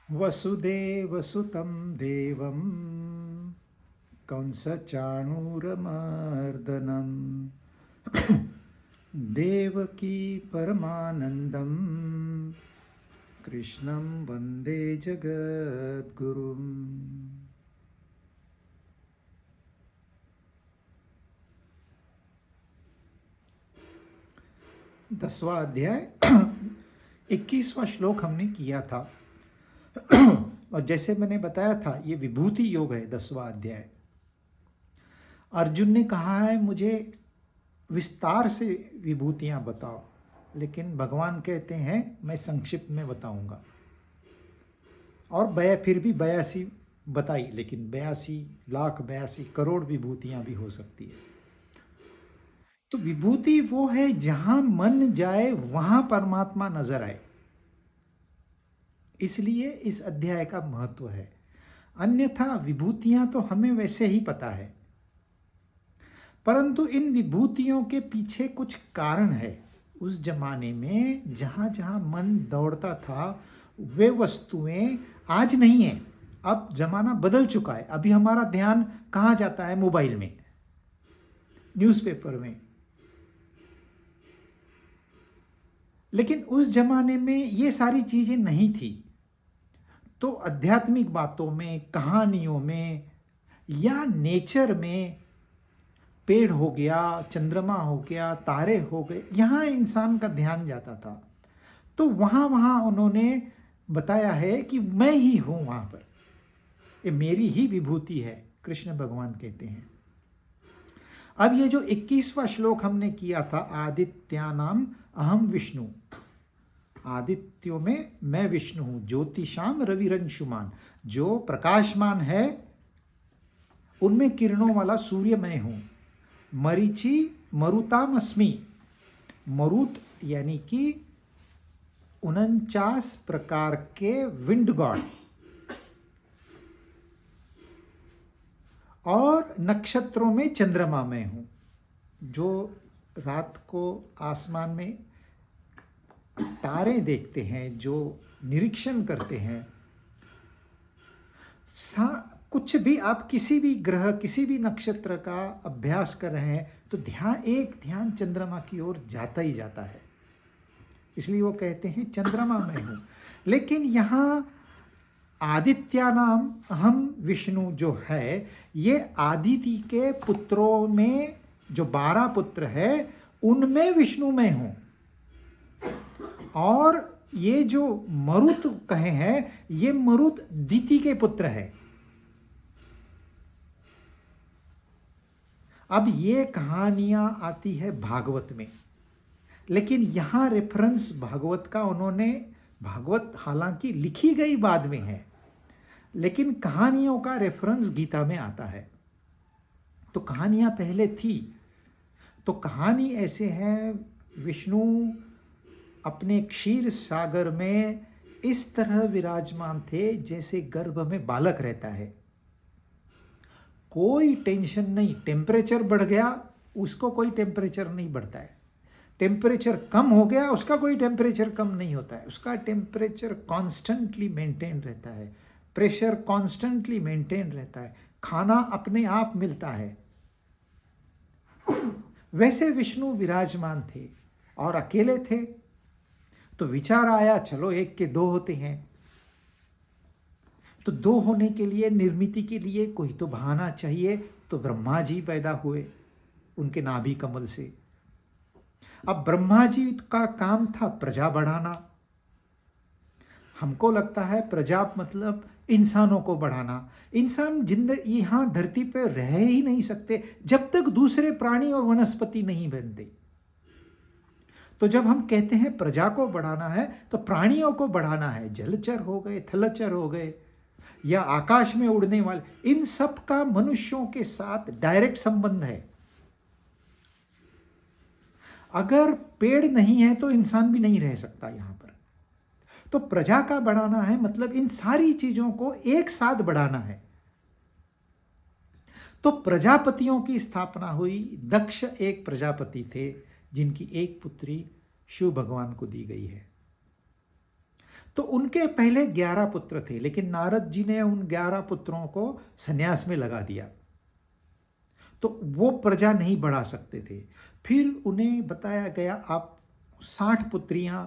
वसुदेवसुतं देवं कंसचाणूरमर्दनं देवकी परमानन्दं कृष्णं वन्दे जगद्गुरुम्। 10वां अध्याय 21वां श्लोक हमने किया था। और जैसे मैंने बताया था, ये विभूति योग है 10वां अध्याय। अर्जुन ने कहा है मुझे विस्तार से विभूतियां बताओ, लेकिन भगवान कहते हैं मैं संक्षिप्त में बताऊंगा। और फिर भी 82 बताई, लेकिन 82,82 करोड़ विभूतियां भी हो सकती है। तो विभूति वो है जहां मन जाए वहां परमात्मा नजर आए, इसलिए इस अध्याय का महत्व है। अन्यथा विभूतियां तो हमें वैसे ही पता है, परंतु इन विभूतियों के पीछे कुछ कारण है। उस जमाने में जहां जहां मन दौड़ता था वे वस्तुएं आज नहीं है। अब जमाना बदल चुका है। अभी हमारा ध्यान कहाँ जाता है? मोबाइल में, न्यूज़पेपर में। लेकिन उस जमाने में ये सारी चीजें नहीं थी। तो आध्यात्मिक बातों में, कहानियों में या नेचर में, पेड़ हो गया, चंद्रमा हो गया, तारे हो गए, यहाँ इंसान का ध्यान जाता था। तो वहाँ वहाँ उन्होंने बताया है कि मैं ही हूँ वहाँ पर, ये मेरी ही विभूति है, कृष्ण भगवान कहते हैं। अब ये जो 21वां श्लोक हमने किया था, आदित्यानाम अहम विष्णु, आदित्यों में मैं विष्णु हूं, ज्योतिषाम रविरंशुमान, जो प्रकाशमान है उनमें किरणों वाला सूर्य मैं हूं। मरीचि मरुताम अस्मि, मरुत यानी कि 49 प्रकार के विंड गॉड, और नक्षत्रों में चंद्रमा में हूं, जो रात को आसमान में तारे देखते हैं, जो निरीक्षण करते हैं। कुछ भी आप किसी भी ग्रह, किसी भी नक्षत्र का अभ्यास कर रहे हैं तो ध्यान चंद्रमा की ओर जाता ही जाता है। इसलिए वो कहते हैं चंद्रमा में हूं। लेकिन यहाँ आदित्यानाम अहम विष्णु जो है, ये आदिति के पुत्रों में जो 12 पुत्र है उनमें विष्णु में हूं। और ये जो मरुत कहे हैं, ये मरुत दिति के पुत्र है। अब ये कहानियां आती है भागवत में, लेकिन यहां रेफरेंस भागवत का उन्होंने, भागवत हालांकि लिखी गई बाद में है, लेकिन कहानियों का रेफरेंस गीता में आता है। तो कहानियां पहले थी। तो कहानी ऐसे है, विष्णु अपने क्षीर सागर में इस तरह विराजमान थे जैसे गर्भ में बालक रहता है। कोई टेंशन नहीं, टेम्परेचर बढ़ गया उसको कोई टेम्परेचर नहीं बढ़ता है, टेम्परेचर कम हो गया उसका कोई टेम्परेचर कम नहीं होता है, उसका टेम्परेचर कॉन्स्टेंटली मेंटेन रहता है, प्रेशर कॉन्स्टेंटली मेंटेन रहता है, खाना अपने आप मिलता है। वैसे विष्णु विराजमान थे और अकेले थे। तो विचार आया चलो एक के दो होते हैं। तो दो होने के लिए, निर्मिति के लिए कोई तो बहाना चाहिए। तो ब्रह्मा जी पैदा हुए उनके नाभि कमल से। अब ब्रह्मा जी का काम था प्रजा बढ़ाना। हमको लगता है प्रजा मतलब इंसानों को बढ़ाना। इंसान जिंदगी यहां धरती पर रह ही नहीं सकते जब तक दूसरे प्राणी और वनस्पति नहीं बनते। तो जब हम कहते हैं प्रजा को बढ़ाना है तो प्राणियों को बढ़ाना है, जलचर हो गए, थलचर हो गए, या आकाश में उड़ने वाले, इन सब का मनुष्यों के साथ डायरेक्ट संबंध है। अगर पेड़ नहीं है तो इंसान भी नहीं रह सकता यहां पर। तो प्रजा का बढ़ाना है मतलब इन सारी चीजों को एक साथ बढ़ाना है। तो प्रजापतियों की स्थापना हुई। दक्ष एक प्रजापति थे जिनकी एक पुत्री शिव भगवान को दी गई है। तो उनके पहले 11 पुत्र थे, लेकिन नारद जी ने उन 11 पुत्रों को संन्यास में लगा दिया, तो वो प्रजा नहीं बढ़ा सकते थे। फिर उन्हें बताया गया आप 60 पुत्रियां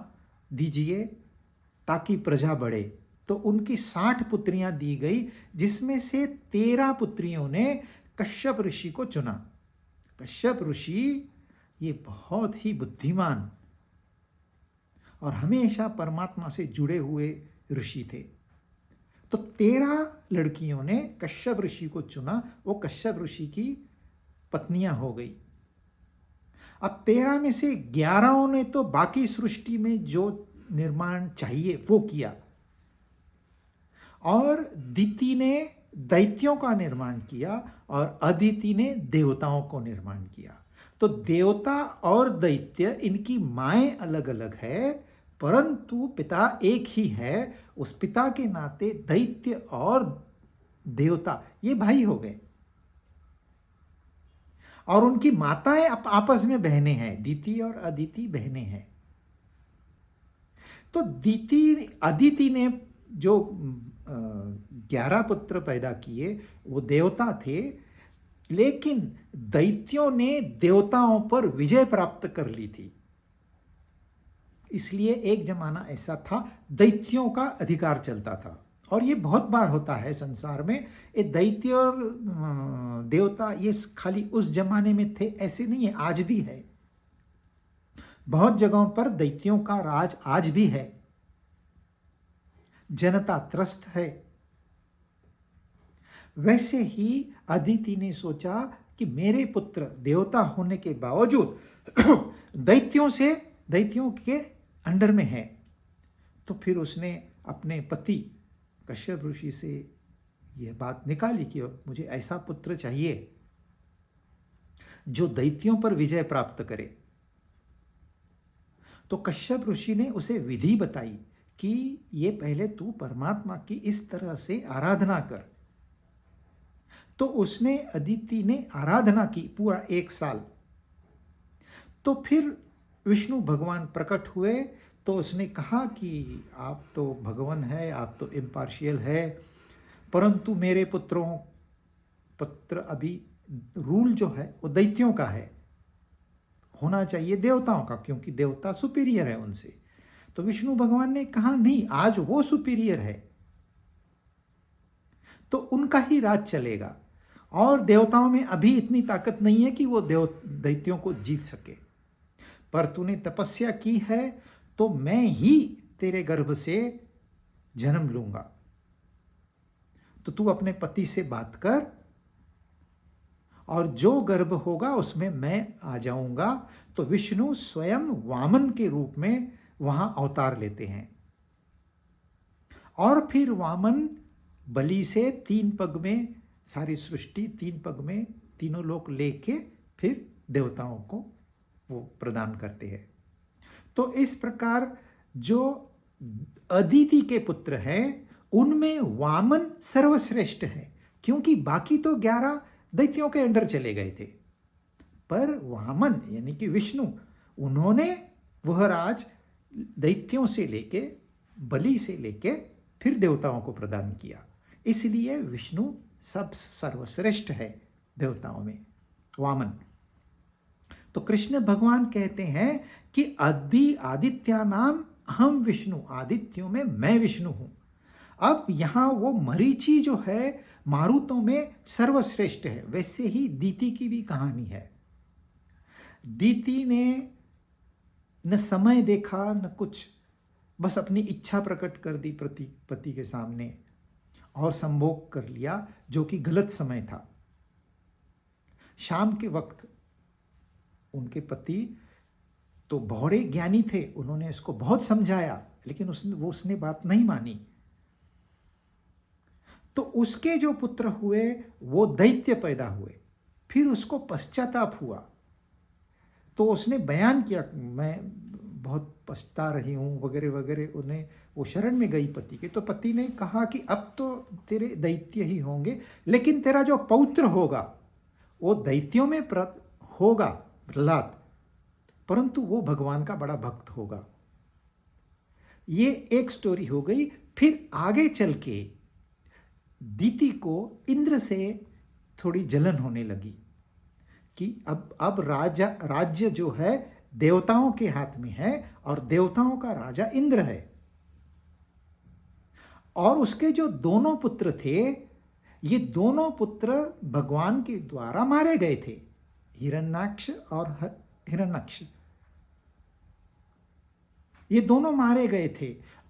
दीजिए ताकि प्रजा बढ़े। तो उनकी 60 पुत्रियां दी गई, जिसमें से 13 पुत्रियों ने कश्यप ऋषि को चुना। कश्यप ऋषि ये बहुत ही बुद्धिमान और हमेशा परमात्मा से जुड़े हुए ऋषि थे। तो 13 लड़कियों ने कश्यप ऋषि को चुना, वो कश्यप ऋषि की पत्नियां हो गई। अब 13 में से 11 ने तो बाकी सृष्टि में जो निर्माण चाहिए वो किया, और दिति ने दैत्यों का निर्माण किया और अदिति ने देवताओं को निर्माण किया। तो देवता और दैत्य, इनकी माएं अलग अलग है, परंतु पिता एक ही है। उस पिता के नाते दैत्य और देवता ये भाई हो गए, और उनकी माताएं आपस में बहनें हैं, दिति और अदिति बहनें हैं। तो अदिति ने जो 11 पुत्र पैदा किए वो देवता थे, लेकिन दैत्यों ने देवताओं पर विजय प्राप्त कर ली थी। इसलिए एक जमाना ऐसा था दैत्यों का अधिकार चलता था, और ये बहुत बार होता है संसार में। ये दैत्य और देवता ये खाली उस जमाने में थे ऐसे नहीं है, आज भी है। बहुत जगहों पर दैत्यों का राज आज भी है, जनता त्रस्त है। वैसे ही अदिति ने सोचा कि मेरे पुत्र देवता होने के बावजूद दैत्यों के अंडर में है। तो फिर उसने अपने पति कश्यप ऋषि से यह बात निकाली कि मुझे ऐसा पुत्र चाहिए जो दैत्यों पर विजय प्राप्त करे। तो कश्यप ऋषि ने उसे विधि बताई कि ये पहले तू परमात्मा की इस तरह से आराधना कर। तो उसने अदिति ने आराधना की पूरा 1 साल। तो फिर विष्णु भगवान प्रकट हुए, तो उसने कहा कि आप तो भगवान है, आप तो इम्पार्शियल है, परंतु मेरे पुत्र अभी रूल जो है वो दैत्यों का है, होना चाहिए देवताओं का, क्योंकि देवता सुपीरियर है उनसे। तो विष्णु भगवान ने कहा नहीं, आज वो सुपीरियर है तो उनका ही राज चलेगा, और देवताओं में अभी इतनी ताकत नहीं है कि वो दैत्यों को जीत सके। पर तूने तपस्या की है तो मैं ही तेरे गर्भ से जन्म लूंगा, तो तू अपने पति से बात कर, और जो गर्भ होगा उसमें मैं आ जाऊंगा। तो विष्णु स्वयं वामन के रूप में वहां अवतार लेते हैं, और फिर वामन बलि से 3 पग में सारी सृष्टि 3 पग में तीनों लोक लेके फिर देवताओं को वो प्रदान करते हैं। तो इस प्रकार जो अदिति के पुत्र हैं उनमें वामन सर्वश्रेष्ठ है, क्योंकि बाकी तो 11 दैत्यों के अंडर चले गए थे, पर वामन यानी कि विष्णु, उन्होंने वह राज दैत्यों से लेके बलि से लेके फिर देवताओं को प्रदान किया। इसलिए विष्णु सब सर्वश्रेष्ठ है देवताओं में, वामन। तो कृष्ण भगवान कहते हैं कि आदित्या नाम अहम विष्णु, आदित्यों में मैं विष्णु हूं। अब यहां वो मरीचि जो है मारुतों में सर्वश्रेष्ठ है, वैसे ही दीति की भी कहानी है। दीति ने न समय देखा न कुछ, बस अपनी इच्छा प्रकट कर दी पति के सामने और संभोग कर लिया, जो कि गलत समय था। शाम के वक्त उनके पति तो बड़े ज्ञानी थे, उन्होंने इसको बहुत समझाया, लेकिन उसने बात नहीं मानी। तो उसके जो पुत्र हुए वो दैत्य पैदा हुए, फिर उसको पश्चाताप हुआ, तो उसने बयान किया मैं बहुत पछता रही हूँ वगैरह वगैरह। उन्हें वो शरण में गई पति के, तो पति ने कहा कि अब तो तेरे दैत्य ही होंगे, लेकिन तेरा जो पौत्र होगा वो दैत्यों में होगा प्रहलाद, परंतु वो भगवान का बड़ा भक्त होगा। ये एक स्टोरी हो गई। फिर आगे चल के दीति को इंद्र से थोड़ी जलन होने लगी कि अब राज्य जो है देवताओं के हाथ में है और देवताओं का राजा इंद्र है। और उसके जो दोनों पुत्र थे, ये दोनों पुत्र भगवान के द्वारा मारे गए थे, हिरण्याक्ष और हिरण्यक्ष। ये दोनों मारे गए थे।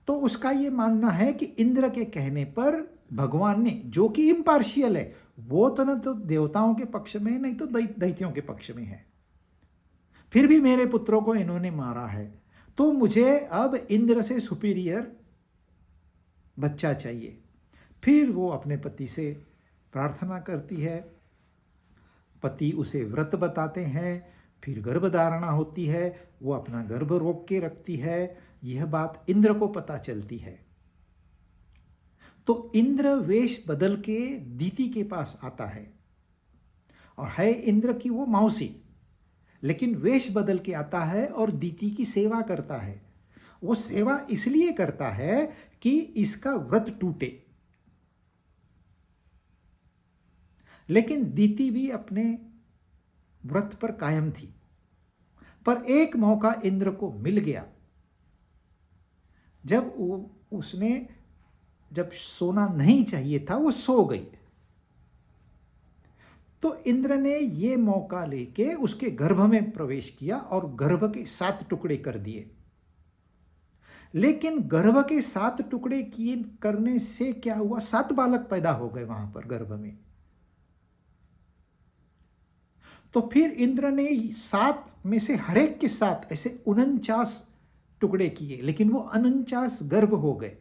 तो उसका ये मानना है कि इंद्र के कहने पर भगवान ने, जो कि इम्पार्शियल है, वो तो न तो देवताओं के पक्ष में नहीं तो दैत्यों के पक्ष में है, फिर भी मेरे पुत्रों को इन्होंने मारा है, तो मुझे अब इंद्र से सुपीरियर बच्चा चाहिए। फिर वो अपने पति से प्रार्थना करती है, पति उसे व्रत बताते हैं, फिर गर्भधारणा होती है, वो अपना गर्भ रोक के रखती है। यह बात इंद्र को पता चलती है। तो इंद्र वेश बदल के दीति के पास आता है, और है इंद्र की वो मौसी, लेकिन वेश बदल के आता है और दीति की सेवा करता है। वो सेवा इसलिए करता है कि इसका व्रत टूटे। लेकिन दीति भी अपने व्रत पर कायम थी। पर एक मौका इंद्र को मिल गया, जब उसने जब सोना नहीं चाहिए था, वो सो गई। तो इंद्र ने ये मौका लेके उसके गर्भ में प्रवेश किया और गर्भ के 7 टुकड़े कर दिए। लेकिन गर्भ के 7 टुकड़े किए करने से क्या हुआ, 7 बालक पैदा हो गए वहां पर गर्भ में। तो फिर इंद्र ने 7 में से हर एक के साथ ऐसे 49 टुकड़े किए, लेकिन वो 49 गर्भ हो गए,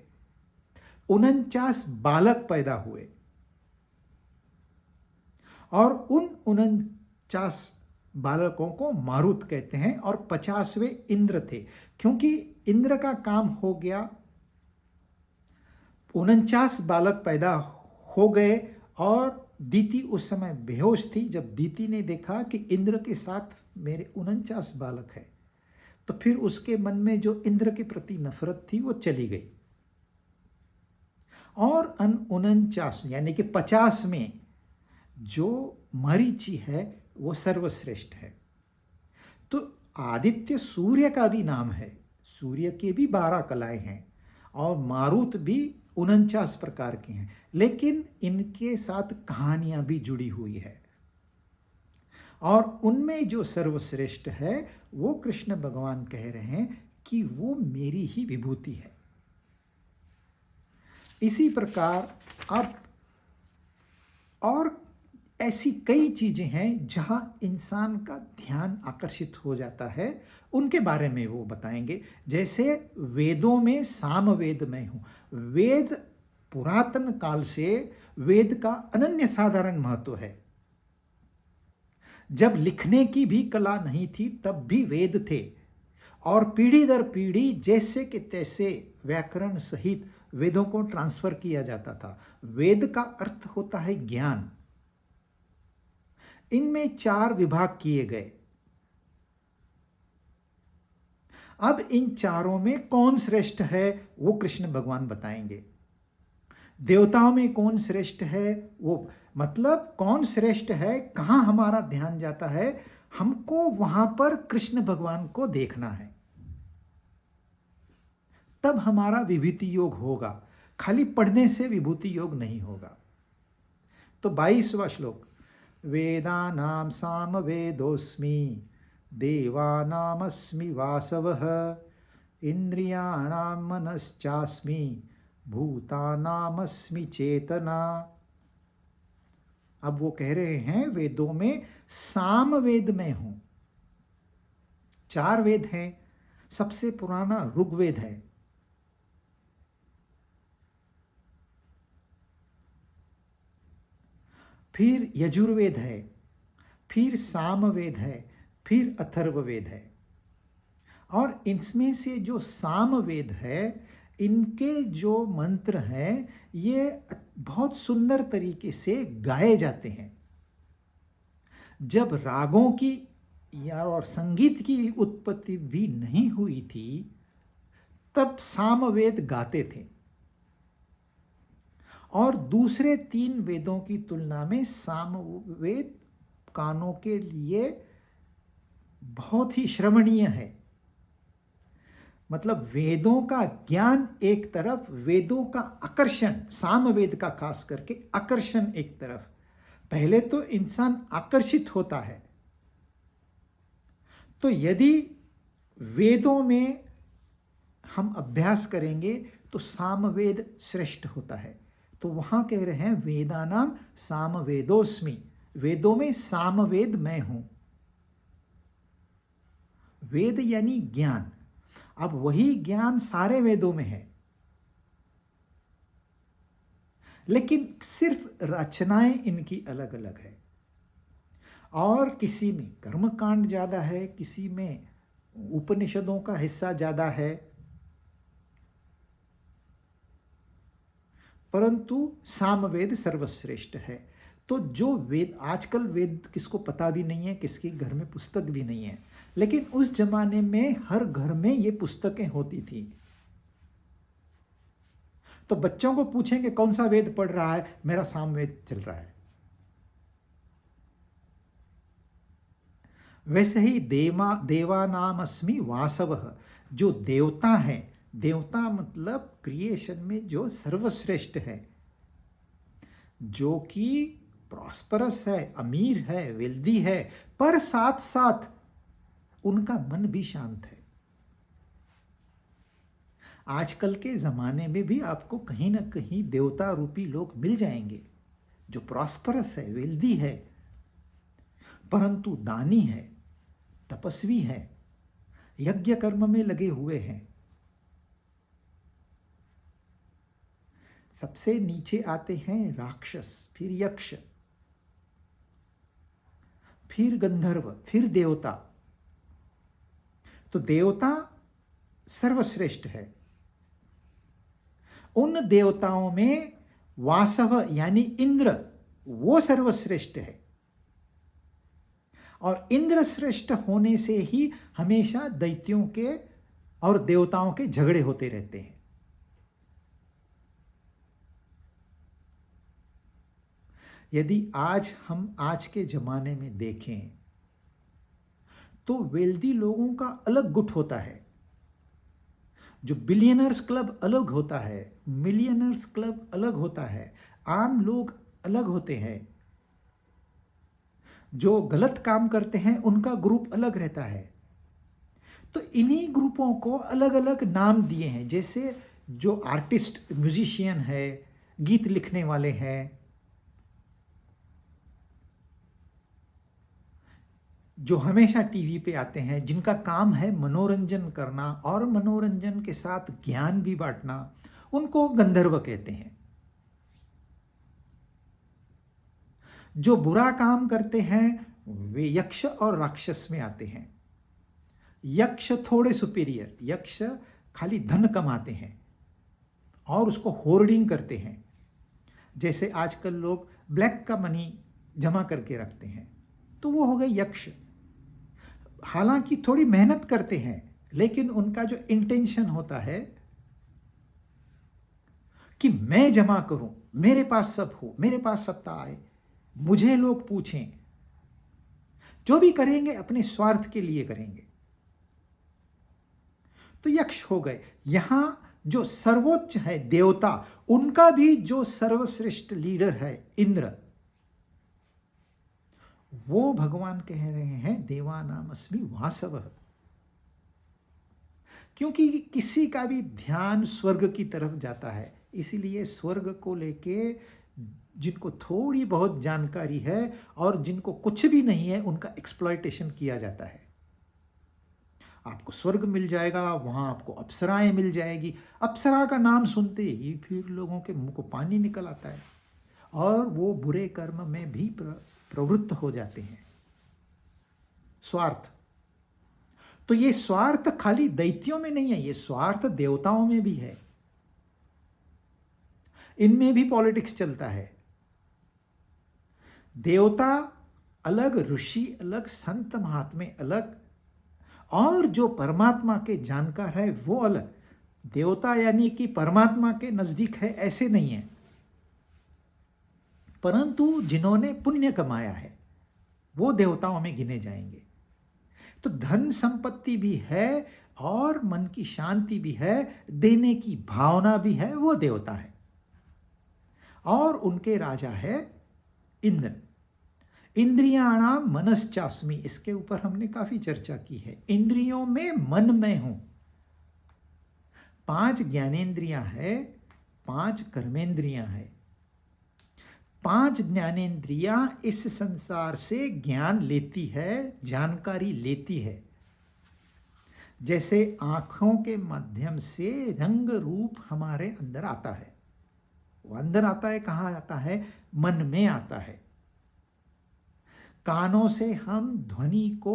49 बालक पैदा हुए। और उन 49 बालकों को मारुत कहते हैं, और 50वें इंद्र थे, क्योंकि इंद्र का काम हो गया। 49 बालक पैदा हो गए, और दीति उस समय बेहोश थी। जब दीति ने देखा कि इंद्र के साथ मेरे 49 बालक हैं, तो फिर उसके मन में जो इंद्र के प्रति नफरत थी वो चली गई। और 49 यानी कि 50 में जो मरीचि है वो सर्वश्रेष्ठ है। तो आदित्य सूर्य का भी नाम है, सूर्य के भी 12 कलाएं हैं, और मारुत भी 49 प्रकार के हैं, लेकिन इनके साथ कहानियां भी जुड़ी हुई है। और उनमें जो सर्वश्रेष्ठ है वो कृष्ण भगवान कह रहे हैं कि वो मेरी ही विभूति है। इसी प्रकार अब और ऐसी कई चीजें हैं जहां इंसान का ध्यान आकर्षित हो जाता है, उनके बारे में वो बताएंगे। जैसे वेदों में सामवेद मैं हूं। वेद पुरातन काल से वेद का अनन्य साधारण महत्व है। जब लिखने की भी कला नहीं थी तब भी वेद थे, और पीढ़ी दर पीढ़ी जैसे के तैसे व्याकरण सहित वेदों को ट्रांसफर किया जाता था। वेद का अर्थ होता है ज्ञान। इनमें 4 विभाग किए गए। अब इन चारों में कौन श्रेष्ठ है वो कृष्ण भगवान बताएंगे। देवताओं में कौन श्रेष्ठ है, वो मतलब कौन श्रेष्ठ है, कहां हमारा ध्यान जाता है, हमको वहां पर कृष्ण भगवान को देखना है, तब हमारा विभूति योग होगा। खाली पढ़ने से विभूति योग नहीं होगा। तो 22वां श्लोक, वेदानां सामवेदोऽस्मि देवानामस्मि वासवः इंद्रियाणां मनश्चास्मि भूतानामस्मि चेतना। अब वो कह रहे हैं वेदों में सामवेद में हूं। 4 वेद हैं। सबसे पुराना ऋग्वेद है, फिर यजुर्वेद है, फिर सामवेद है, फिर अथर्ववेद है। और इसमें से जो सामवेद है, इनके जो मंत्र हैं ये बहुत सुंदर तरीके से गाए जाते हैं। जब रागों की और संगीत की उत्पत्ति भी नहीं हुई थी, तब सामवेद गाते थे और दूसरे 3 वेदों की तुलना में सामवेद कानों के लिए बहुत ही श्रवणीय है। मतलब वेदों का ज्ञान एक तरफ, वेदों का आकर्षण, सामवेद का खास करके आकर्षण एक तरफ। पहले तो इंसान आकर्षित होता है, तो यदि वेदों में हम अभ्यास करेंगे तो सामवेद श्रेष्ठ होता है। तो वहां कह रहे हैं वेदानाम सामवेदोस्मि, वेदों में सामवेद मैं हूं। वेद यानी ज्ञान। अब वही ज्ञान सारे वेदों में है, लेकिन सिर्फ रचनाएं इनकी अलग अलग है। और किसी में कर्मकांड ज्यादा है, किसी में उपनिषदों का हिस्सा ज्यादा है, परंतु सामवेद सर्वश्रेष्ठ है। तो जो वेद, आजकल वेद किसको पता भी नहीं है, किसके घर में पुस्तक भी नहीं है, लेकिन उस जमाने में हर घर में ये पुस्तकें होती थी। तो बच्चों को पूछेंगे कौन सा वेद पढ़ रहा है, मेरा सामवेद चल रहा है। वैसे ही देवानामस्मि वासवः, जो देवता है, देवता मतलब क्रिएशन में जो सर्वश्रेष्ठ है, जो कि प्रॉस्परस है, अमीर है, वेल्दी है, पर साथ साथ उनका मन भी शांत है। आजकल के जमाने में भी आपको कहीं ना कहीं देवता रूपी लोग मिल जाएंगे जो प्रॉस्परस है, वेल्दी है, परंतु दानी है, तपस्वी है, यज्ञ कर्म में लगे हुए हैं। सबसे नीचे आते हैं राक्षस, फिर यक्ष, फिर गंधर्व, फिर देवता। तो देवता सर्वश्रेष्ठ है। उन देवताओं में वासव यानी इंद्र, वो सर्वश्रेष्ठ है। और इंद्र श्रेष्ठ होने से ही हमेशा दैत्यों के और देवताओं के झगड़े होते रहते हैं। यदि हम आज के जमाने में देखें तो वेल्दी लोगों का अलग गुट होता है, जो बिलियनर्स क्लब अलग होता है, मिलियनर्स क्लब अलग होता है, आम लोग अलग होते हैं, जो गलत काम करते हैं उनका ग्रुप अलग रहता है। तो इन्हीं ग्रुपों को अलग अलग नाम दिए हैं। जैसे जो आर्टिस्ट, म्यूजिशियन है, गीत लिखने वाले हैं, जो हमेशा टीवी पे आते हैं, जिनका काम है मनोरंजन करना और मनोरंजन के साथ ज्ञान भी बांटना, उनको गंधर्व कहते हैं। जो बुरा काम करते हैं वे यक्ष और राक्षस में आते हैं। यक्ष थोड़े सुपीरियर, यक्ष खाली धन कमाते हैं और उसको होर्डिंग करते हैं। जैसे आजकल लोग ब्लैक का मनी जमा करके रखते हैं, तो वो हो गए यक्ष। हालांकि थोड़ी मेहनत करते हैं, लेकिन उनका जो इंटेंशन होता है कि मैं जमा करूं, मेरे पास सब हो, मेरे पास सत्ता आए, मुझे लोग पूछें, जो भी करेंगे अपने स्वार्थ के लिए करेंगे, तो यक्ष हो गए। यहां जो सर्वोच्च है देवता, उनका भी जो सर्वश्रेष्ठ लीडर है इंद्र, वो भगवान कह रहे हैं देवानामस्मि वासवः। क्योंकि किसी का भी ध्यान स्वर्ग की तरफ जाता है, इसीलिए स्वर्ग को लेके जिनको थोड़ी बहुत जानकारी है और जिनको कुछ भी नहीं है, उनका एक्सप्लॉयटेशन किया जाता है। आपको स्वर्ग मिल जाएगा, वहां आपको अप्सराएं मिल जाएगी। अप्सरा का नाम सुनते ही फिर लोगों के मुंह को पानी निकल आता है और वो बुरे कर्म में भी प्रवृत्त हो जाते हैं। स्वार्थ, तो ये स्वार्थ खाली दैत्यों में नहीं है, ये स्वार्थ देवताओं में भी है। इनमें भी पॉलिटिक्स चलता है। देवता अलग, ऋषि अलग, संत महात्मे अलग, और जो परमात्मा के जानकार है वो अलग। देवता यानी कि परमात्मा के नजदीक है ऐसे नहीं है, परंतु जिन्होंने पुण्य कमाया है वो देवताओं में गिने जाएंगे। तो धन संपत्ति भी है और मन की शांति भी है, देने की भावना भी है, वो देवता है। और उनके राजा है इंद्र। इंद्रियाणाम मनश्चास्मि, इसके ऊपर हमने काफी चर्चा की है। इंद्रियों में मन में हूं। 5 ज्ञानेंद्रियां है, 5 कर्मेंद्रियां है। 5 ज्ञानेंद्रियां इस संसार से ज्ञान लेती है, जानकारी लेती है। जैसे आंखों के माध्यम से रंग रूप हमारे अंदर आता है, वो अंदर आता है, कहाँ आता है? मन में आता है। कानों से हम ध्वनि को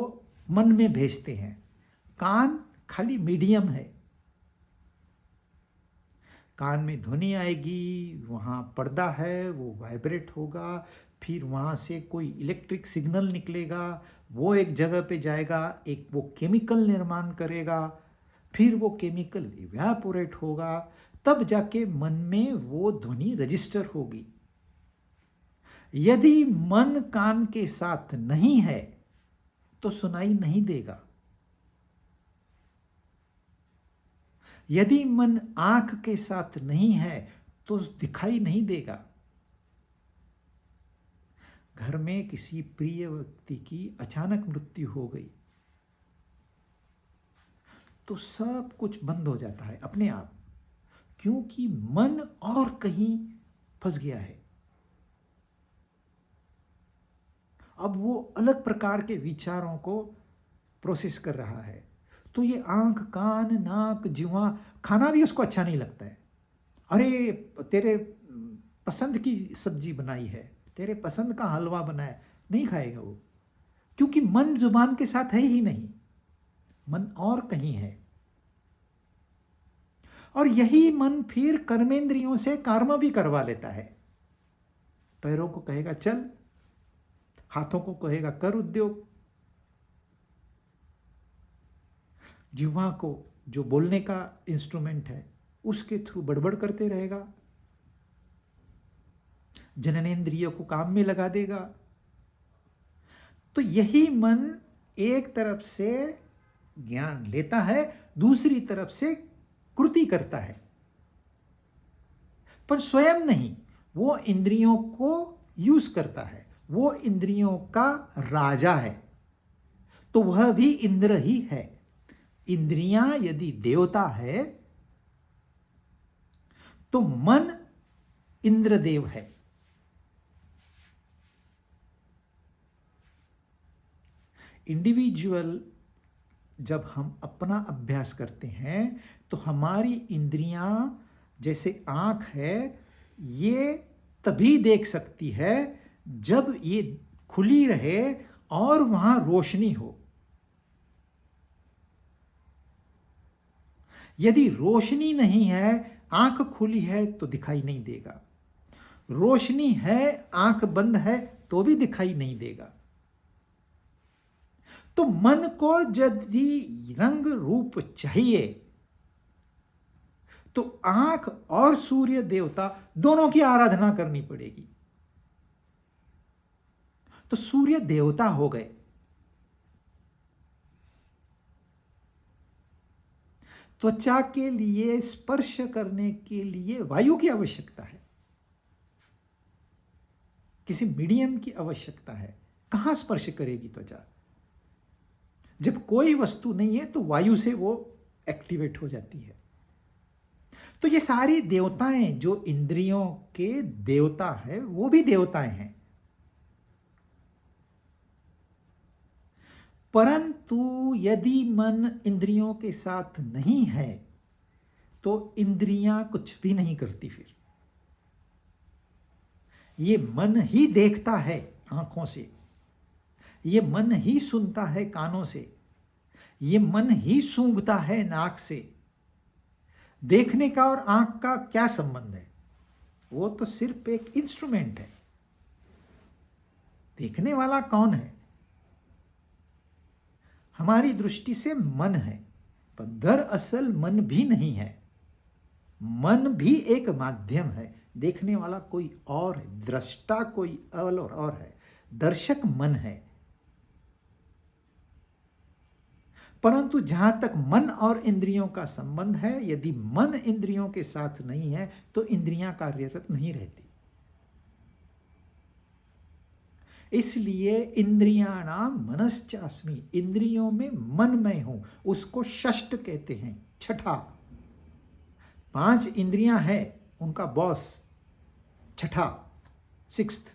मन में भेजते हैं। कान खाली मीडियम है। कान में ध्वनि आएगी, वहाँ पर्दा है, वो वाइब्रेट होगा, फिर वहाँ से कोई इलेक्ट्रिक सिग्नल निकलेगा, वो एक जगह पे जाएगा, एक वो केमिकल निर्माण करेगा, फिर वो केमिकल इवैपोरेट होगा, तब जाके मन में वो ध्वनि रजिस्टर होगी। यदि मन कान के साथ नहीं है तो सुनाई नहीं देगा। यदि मन आंख के साथ नहीं है तो दिखाई नहीं देगा। घर में किसी प्रिय व्यक्ति की अचानक मृत्यु हो गई तो सब कुछ बंद हो जाता है अपने आप, क्योंकि मन और कहीं फंस गया है। अब वो अलग प्रकार के विचारों को प्रोसेस कर रहा है। तो ये आंख, कान, नाक, जिह्वा, खाना भी उसको अच्छा नहीं लगता है। अरे तेरे पसंद की सब्जी बनाई है, तेरे पसंद का हलवा बनाया, नहीं खाएगा वो, क्योंकि मन जुबान के साथ है ही नहीं, मन और कहीं है। और यही मन फिर कर्मेंद्रियों से कर्म भी करवा लेता है। पैरों को कहेगा चल, हाथों को कहेगा कर उद्योग, जिह्वा को जो बोलने का इंस्ट्रूमेंट है उसके थ्रू बड़बड़ करते रहेगा, जननेंद्रिय को काम में लगा देगा। तो यही मन एक तरफ से ज्ञान लेता है, दूसरी तरफ से कृति करता है, पर स्वयं नहीं, वो इंद्रियों को यूज करता है, वो इंद्रियों का राजा है। तो वह भी इंद्र ही है। इंद्रियां यदि देवता है तो मन इंद्रदेव है। इंडिविजुअल जब हम अपना अभ्यास करते हैं तो हमारी इंद्रियां, जैसे आंख है, ये तभी देख सकती है जब ये खुली रहे और वहां रोशनी हो। यदि रोशनी नहीं है, आंख खुली है तो दिखाई नहीं देगा। रोशनी है, आंख बंद है तो भी दिखाई नहीं देगा। तो मन को यदि रंग रूप चाहिए तो आंख और सूर्य देवता दोनों की आराधना करनी पड़ेगी। तो सूर्य देवता हो गए। त्वचा के लिए स्पर्श करने के लिए वायु की आवश्यकता है, किसी मीडियम की आवश्यकता है। कहां स्पर्श करेगी त्वचा? जब कोई वस्तु नहीं है तो वायु से वो एक्टिवेट हो जाती है। तो ये सारी देवताएं जो इंद्रियों के देवता है वो भी देवताएं हैं, परंतु यदि मन इंद्रियों के साथ नहीं है तो इंद्रियां कुछ भी नहीं करती। फिर ये मन ही देखता है आंखों से, ये मन ही सुनता है कानों से, ये मन ही सूंघता है नाक से। देखने का और आंख का क्या संबंध है? वो तो सिर्फ एक इंस्ट्रूमेंट है। देखने वाला कौन है? हमारी दृष्टि से मन है, पर दरअसल मन भी नहीं है। मन भी एक माध्यम है, देखने वाला कोई और है, दृष्टा कोई और है, दर्शक मन है। परंतु जहां तक मन और इंद्रियों का संबंध है, यदि मन इंद्रियों के साथ नहीं है तो इंद्रियां कार्यरत नहीं रहती। इसलिए इंद्रियाणाम मनश्चास्मि, इंद्रियों में मन मैं हूं, उसको षष्ठ कहते हैं, छठा। 5 इंद्रियां हैं, उनका बॉस छठा, सिक्स्थ,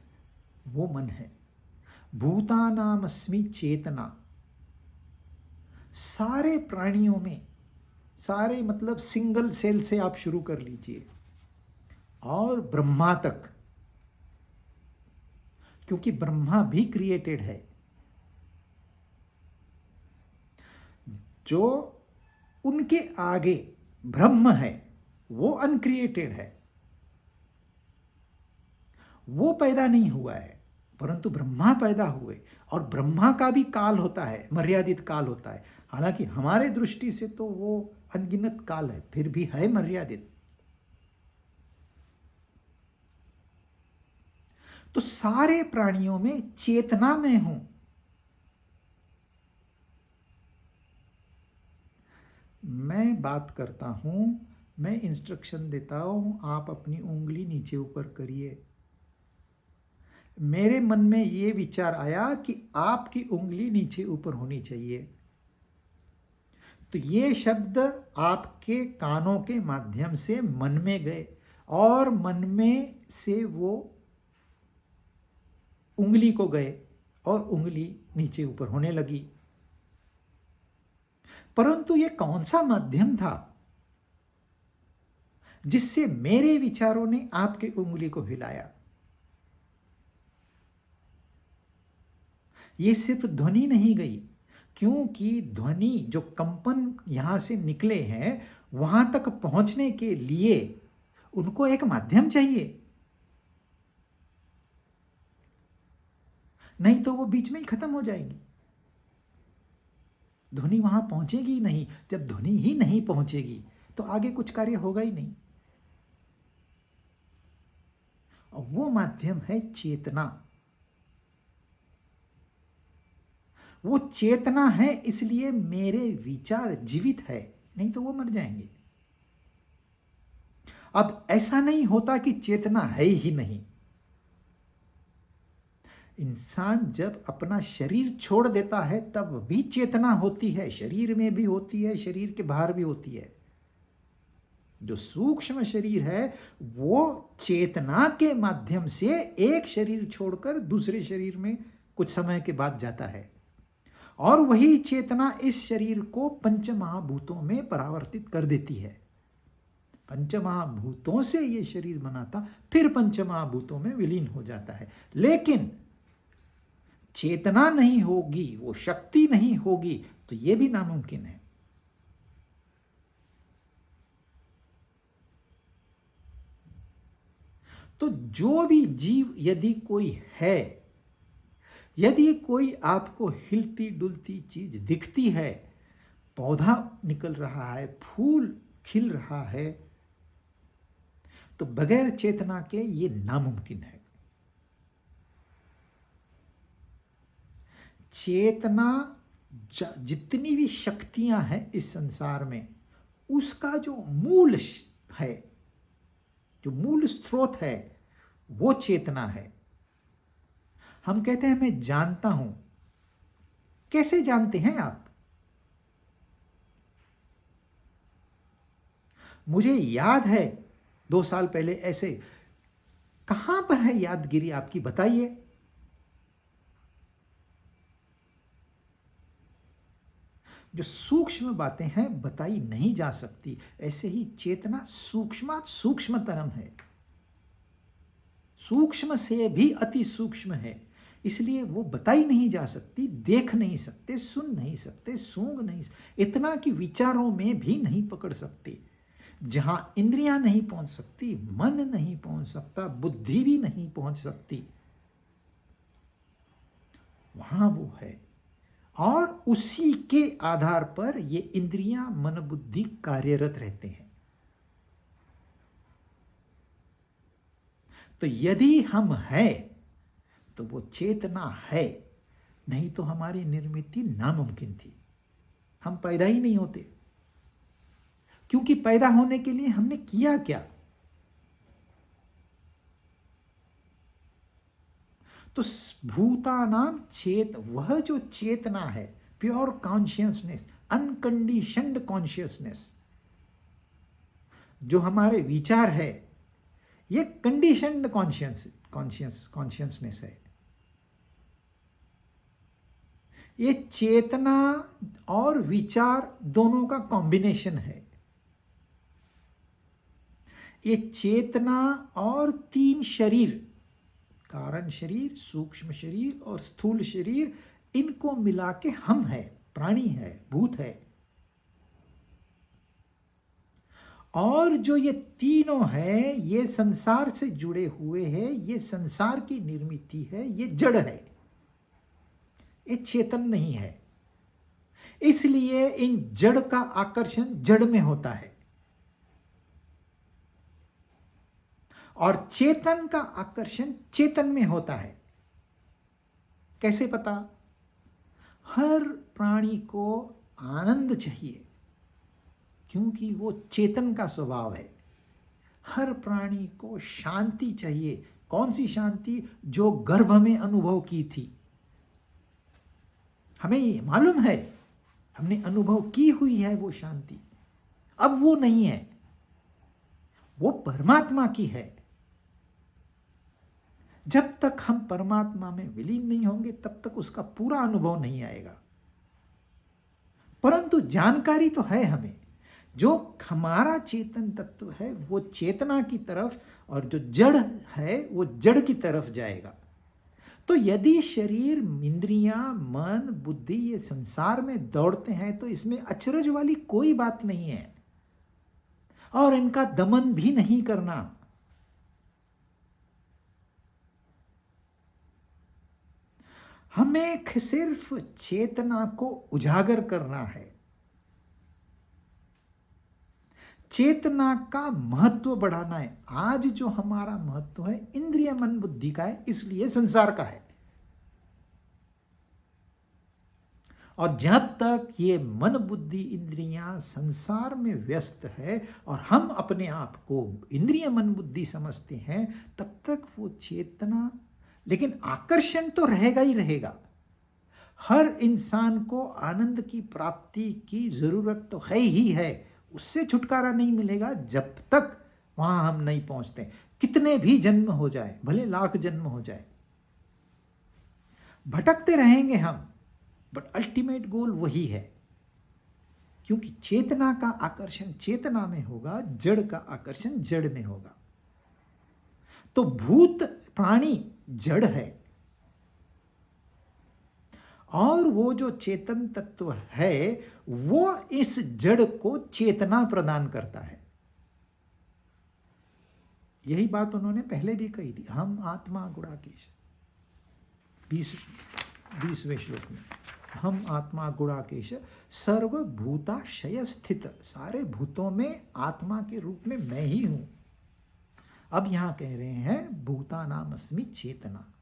वो मन है। भूतानामस्मि चेतना, सारे प्राणियों में, सारे मतलब सिंगल सेल से आप शुरू कर लीजिए और ब्रह्मा तक, क्योंकि ब्रह्मा भी क्रिएटेड है। जो उनके आगे ब्रह्म है वो अनक्रिएटेड है, वो पैदा नहीं हुआ है, परंतु ब्रह्मा पैदा हुए। और ब्रह्मा का भी काल होता है, मर्यादित काल होता है। हालांकि हमारे दृष्टि से तो वो अनगिनत काल है, फिर भी है मर्यादित। तो सारे प्राणियों में चेतना में हूं। मैं बात करता हूं, मैं इंस्ट्रक्शन देता हूं, आप अपनी उंगली नीचे ऊपर करिए। मेरे मन में ये विचार आया कि आपकी उंगली नीचे ऊपर होनी चाहिए, तो ये शब्द आपके कानों के माध्यम से मन में गए और मन में से वो उंगली को गए और उंगली नीचे ऊपर होने लगी। परंतु ये कौन सा माध्यम था जिससे मेरे विचारों ने आपकी उंगली को हिलाया? ये सिर्फ ध्वनि नहीं गई, क्योंकि ध्वनि जो कंपन यहां से निकले हैं वहां तक पहुंचने के लिए उनको एक माध्यम चाहिए, नहीं तो वो बीच में ही खत्म हो जाएगी। ध्वनि वहां पहुंचेगी ही नहीं। जब ध्वनि ही नहीं पहुंचेगी तो आगे कुछ कार्य होगा ही नहीं। और वो माध्यम है चेतना। वो चेतना है, इसलिए मेरे विचार जीवित है, नहीं तो वो मर जाएंगे। अब ऐसा नहीं होता कि चेतना है ही नहीं। इंसान जब अपना शरीर छोड़ देता है तब भी चेतना होती है, शरीर में भी होती है, शरीर के बाहर भी होती है। जो सूक्ष्म शरीर है वो चेतना के माध्यम से एक शरीर छोड़कर दूसरे शरीर में कुछ समय के बाद जाता है, और वही चेतना इस शरीर को पंचमहाभूतों में परावर्तित कर देती है। पंचमहाभूतों से ये शरीर बना था, फिर पंचमहाभूतों में विलीन हो जाता है। लेकिन चेतना नहीं होगी, वो शक्ति नहीं होगी, तो ये भी नामुमकिन है। तो जो भी जीव, यदि कोई है, यदि कोई आपको हिलती डुलती चीज दिखती है, पौधा निकल रहा है, फूल खिल रहा है, तो बगैर चेतना के ये नामुमकिन है। चेतना, जितनी भी शक्तियां हैं इस संसार में, उसका जो मूल है, जो मूल स्रोत है, वो चेतना है। हम कहते हैं मैं जानता हूं। कैसे जानते हैं आप? मुझे याद है 2 साल पहले ऐसे। कहां पर है यादगिरी आपकी, बताइए। जो सूक्ष्म बातें हैं बताई नहीं जा सकती, ऐसे ही चेतना सूक्ष्मात सूक्ष्मतरम है, सूक्ष्म से भी अति सूक्ष्म है, इसलिए वो बताई नहीं जा सकती, देख नहीं सकते, सुन नहीं सकते, सूंघ नहीं सकते, इतना कि विचारों में भी नहीं पकड़ सकते। जहां इंद्रियां नहीं पहुंच सकती, मन नहीं पहुंच सकता, बुद्धि भी नहीं पहुंच सकती, वहां वो है। और उसी के आधार पर ये इंद्रियां, मन, बुद्धि कार्यरत रहते हैं। तो यदि हम हैं तो वो चेतना है, नहीं तो हमारी निर्मित नामुमकिन थी। हम पैदा ही नहीं होते, क्योंकि पैदा होने के लिए हमने किया क्या? तो भूतानाम चेत, वह जो चेतना है, प्योर कॉन्शियसनेस, अनकंडीशनड कॉन्शियसनेस, जो हमारे विचार है, ये कंडीशनड कॉन्शियसनेस है। ये चेतना और विचार दोनों का कॉम्बिनेशन है। ये चेतना और 3 शरीर, कारण शरीर, सूक्ष्म शरीर और स्थूल शरीर, इनको मिला के हम है, प्राणी है, भूत है। और जो ये तीनों है, ये संसार से जुड़े हुए हैं, ये संसार की निर्मित है, ये जड़ है, ये चेतन नहीं है। इसलिए इन जड़ का आकर्षण जड़ में होता है और चेतन का आकर्षण चेतन में होता है। कैसे पता? हर प्राणी को आनंद चाहिए, क्योंकि वो चेतन का स्वभाव है। हर प्राणी को शांति चाहिए। कौन सी शांति? जो गर्भ में अनुभव की थी। हमें ये मालूम है, हमने अनुभव की हुई है वो शांति। अब वो नहीं है, वो परमात्मा की है। जब तक हम परमात्मा में विलीन नहीं होंगे, तब तक उसका पूरा अनुभव नहीं आएगा। परंतु जानकारी तो है हमें, जो हमारा चेतन तत्व है वो चेतना की तरफ, और जो जड़ है वो जड़ की तरफ जाएगा। तो यदि शरीर, इंद्रियां, मन, बुद्धि ये संसार में दौड़ते हैं, तो इसमें अचरज वाली कोई बात नहीं है, और इनका दमन भी नहीं करना। हमें सिर्फ चेतना को उजागर करना है, चेतना का महत्व बढ़ाना है। आज जो हमारा महत्व है इंद्रिय मन बुद्धि का है, इसलिए संसार का है। और जब तक ये मन बुद्धि इंद्रियां संसार में व्यस्त है और हम अपने आप को इंद्रिय मन बुद्धि समझते हैं, तब तक वो चेतना, लेकिन आकर्षण तो रहेगा ही रहेगा। हर इंसान को आनंद की प्राप्ति की जरूरत तो है ही है, उससे छुटकारा नहीं मिलेगा जब तक वहां हम नहीं पहुंचते। कितने भी जन्म हो जाए, भले 1,00,000 जन्म हो जाए, भटकते रहेंगे हम, बट अल्टीमेट गोल वही है। क्योंकि चेतना का आकर्षण चेतना में होगा, जड़ का आकर्षण जड़ में होगा। तो भूत प्राणी जड़ है, और वो जो चेतन तत्व है वो इस जड़ को चेतना प्रदान करता है। यही बात उन्होंने पहले भी कही थी, हम आत्मा गुणाकेश, 20वें श्लोक में, हम आत्मा गुणाकेश सर्वभूताशय स्थित, सारे भूतों में आत्मा के रूप में मैं ही हूं। अब यहां कह रहे हैं भूतानामस्मि चेतना।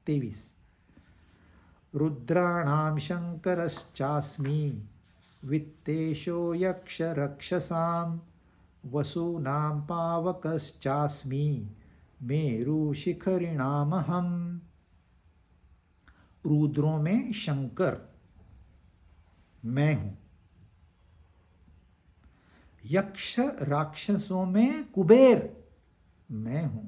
23, रुद्राणाम शंकरश्चास्मि वित्तेशो यक्ष रक्षसाम वसूनाम पावकश्चास्मि मेरु शिखरिणामहम। रुद्रों में शंकर मैं हूं, यक्ष राक्षसों में कुबेर मैं हूं,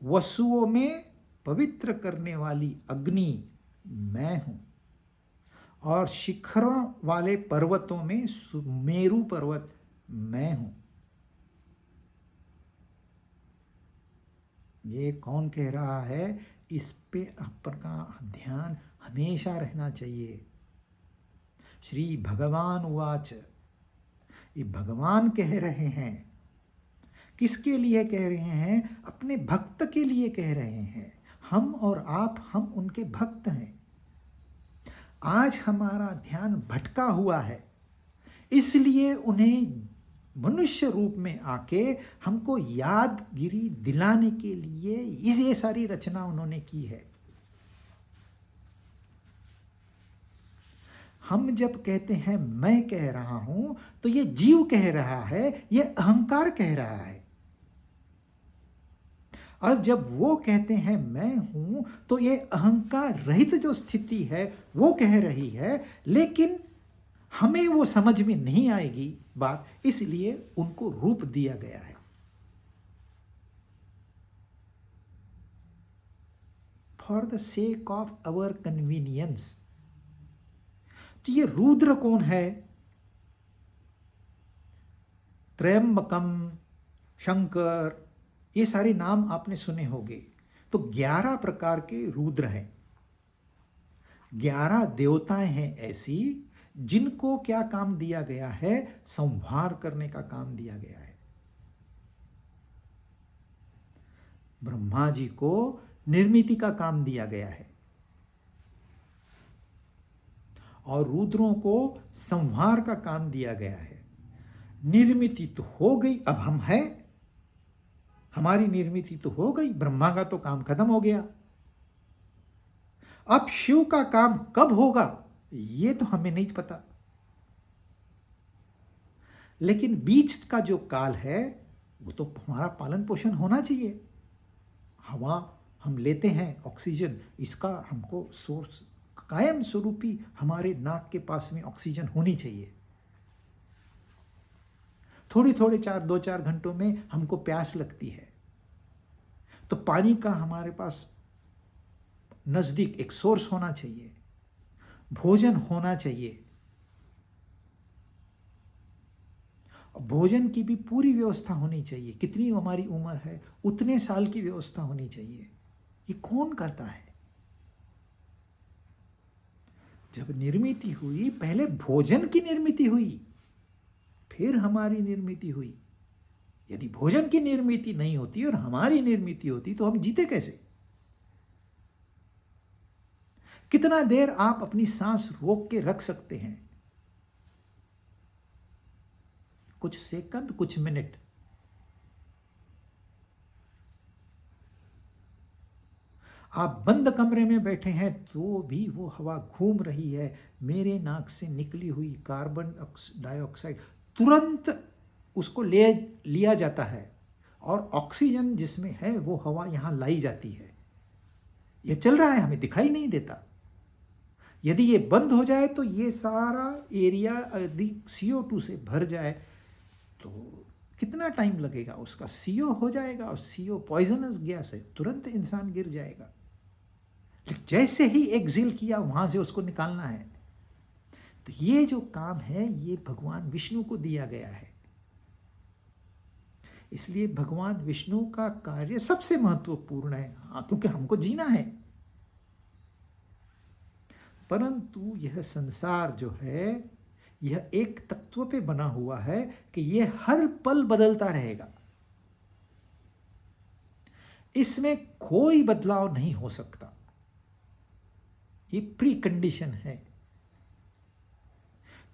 वसुओं में पवित्र करने वाली अग्नि मैं हूं, और शिखरों वाले पर्वतों में सुमेरु पर्वत मैं हूं। ये कौन कह रहा है? इस पे आपका ध्यान हमेशा रहना चाहिए। श्री भगवान उवाच, ये भगवान कह रहे हैं। किसके लिए कह रहे हैं? अपने भक्त के लिए कह रहे हैं। हम और आप, हम उनके भक्त हैं। आज हमारा ध्यान भटका हुआ है, इसलिए उन्हें मनुष्य रूप में आके हमको यादगिरी दिलाने के लिए ये सारी रचना उन्होंने की है। हम जब कहते हैं मैं कह रहा हूं, तो ये जीव कह रहा है, ये अहंकार कह रहा है। और जब वो कहते हैं मैं हूं, तो ये अहंकार रहित जो स्थिति है वो कह रही है, लेकिन हमें वो समझ में नहीं आएगी बात, इसलिए उनको रूप दिया गया है। For the sake of our convenience. तो ये रुद्र कौन है? त्रयंबकम, शंकर, ये सारे नाम आपने सुने होंगे। तो 11 प्रकार के रुद्र हैं। 11 देवताएं हैं ऐसी जिनको क्या काम दिया गया है? संहार करने का काम दिया गया है। ब्रह्मा जी को निर्मिति का काम दिया गया है और रुद्रों को संहार का काम दिया गया है। निर्मिति तो हो गई, अब हम हैं, हमारी निर्मिति तो हो गई, ब्रह्मा का तो काम खत्म हो गया। अब शिव का काम कब होगा ये तो हमें नहीं पता, लेकिन बीच का जो काल है वो तो हमारा पालन पोषण होना चाहिए। हवा हम लेते हैं, ऑक्सीजन, इसका हमको सोर्स कायम स्वरूपी हमारे नाक के पास में ऑक्सीजन होनी चाहिए। थोड़ी थोड़े 2-4 घंटों में हमको प्यास लगती है, तो पानी का हमारे पास नज़दीक एक सोर्स होना चाहिए, भोजन होना चाहिए। भोजन की भी पूरी व्यवस्था होनी चाहिए। कितनी हमारी उम्र है उतने साल की व्यवस्था होनी चाहिए। ये कौन करता है? जब निर्मिति हुई, पहले भोजन की निर्मिति हुई, फिर हमारी निर्मिति हुई। यदि भोजन की निर्मिति नहीं होती और हमारी निर्मिति होती तो हम जीते कैसे? कितना देर आप अपनी सांस रोक के रख सकते हैं? कुछ सेकंड, कुछ मिनट। आप बंद कमरे में बैठे हैं तो भी वो हवा घूम रही है। मेरे नाक से निकली हुई कार्बन डाइऑक्साइड तुरंत उसको लिया जाता है और ऑक्सीजन जिसमें है वो हवा यहाँ लाई जाती है। ये चल रहा है, हमें दिखाई नहीं देता। यदि ये बंद हो जाए तो ये सारा एरिया यदि CO2 से भर जाए तो कितना टाइम लगेगा? उसका CO हो जाएगा और CO पॉइजनस गैस है, तुरंत इंसान गिर जाएगा। लेकिन जैसे ही एक्सेल किया वहां से उसको निकालना है। तो ये जो काम है ये भगवान विष्णु को दिया गया है। इसलिए भगवान विष्णु का कार्य सबसे महत्वपूर्ण है। हाँ, क्योंकि हमको जीना है। परंतु यह संसार जो है यह एक तत्व पे बना हुआ है कि यह हर पल बदलता रहेगा। इसमें कोई बदलाव नहीं हो सकता। ये प्री कंडीशन है।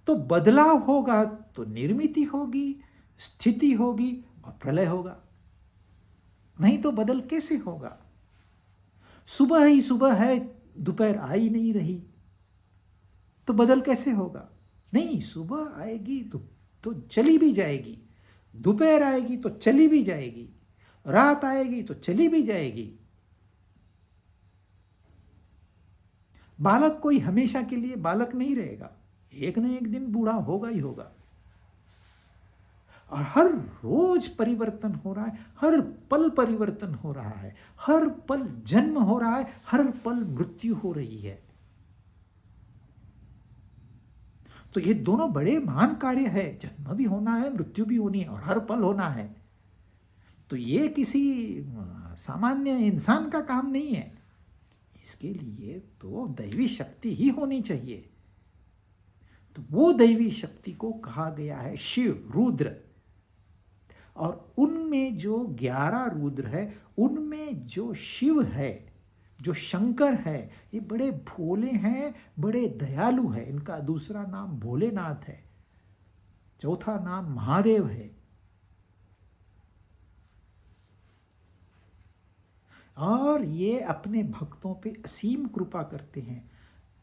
तो बदलाव होगा तो निर्मिति होगी, स्थिति होगी और प्रलय होगा। नहीं तो बदल कैसे होगा? सुबह ही सुबह है, दोपहर आ ही नहीं रही, तो बदल कैसे होगा? नहीं, सुबह आएगी तो चली भी जाएगी, दोपहर आएगी तो चली भी जाएगी, रात आएगी तो चली भी जाएगी। बालक कोई हमेशा के लिए बालक नहीं रहेगा, एक न एक दिन बूढ़ा होगा ही होगा। और हर रोज परिवर्तन हो रहा है, हर पल परिवर्तन हो रहा है, हर पल जन्म हो रहा है, हर पल मृत्यु हो रही है। तो ये दोनों बड़े महान कार्य है। जन्म भी होना है, मृत्यु भी होनी है और हर पल होना है। तो ये किसी सामान्य इंसान का काम नहीं है। इसके लिए तो दैवी शक्ति ही होनी चाहिए। तो वो दैवी शक्ति को कहा गया है शिव, रुद्र। और उनमें जो 11 रुद्र है, उनमें जो शिव है, जो शंकर है, ये बड़े भोले हैं, बड़े दयालु हैं। इनका दूसरा नाम भोलेनाथ है। चौथा नाम महादेव है। और ये अपने भक्तों पे असीम कृपा करते हैं।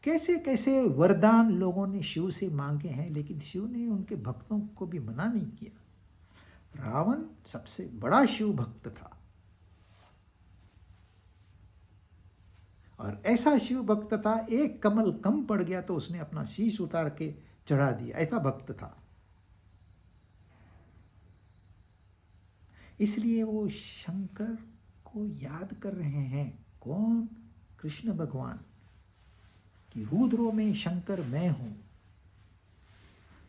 कैसे कैसे वरदान लोगों ने शिव से मांगे हैं, लेकिन शिव ने उनके भक्तों को भी मना नहीं किया। रावण सबसे बड़ा शिव भक्त था, और ऐसा शिव भक्त था, एक कमल कम पड़ गया तो उसने अपना शीश उतार के चढ़ा दिया, ऐसा भक्त था। इसलिए वो शंकर को याद कर रहे हैं। कौन? कृष्ण भगवान। कि रुद्रों में शंकर मैं हूं,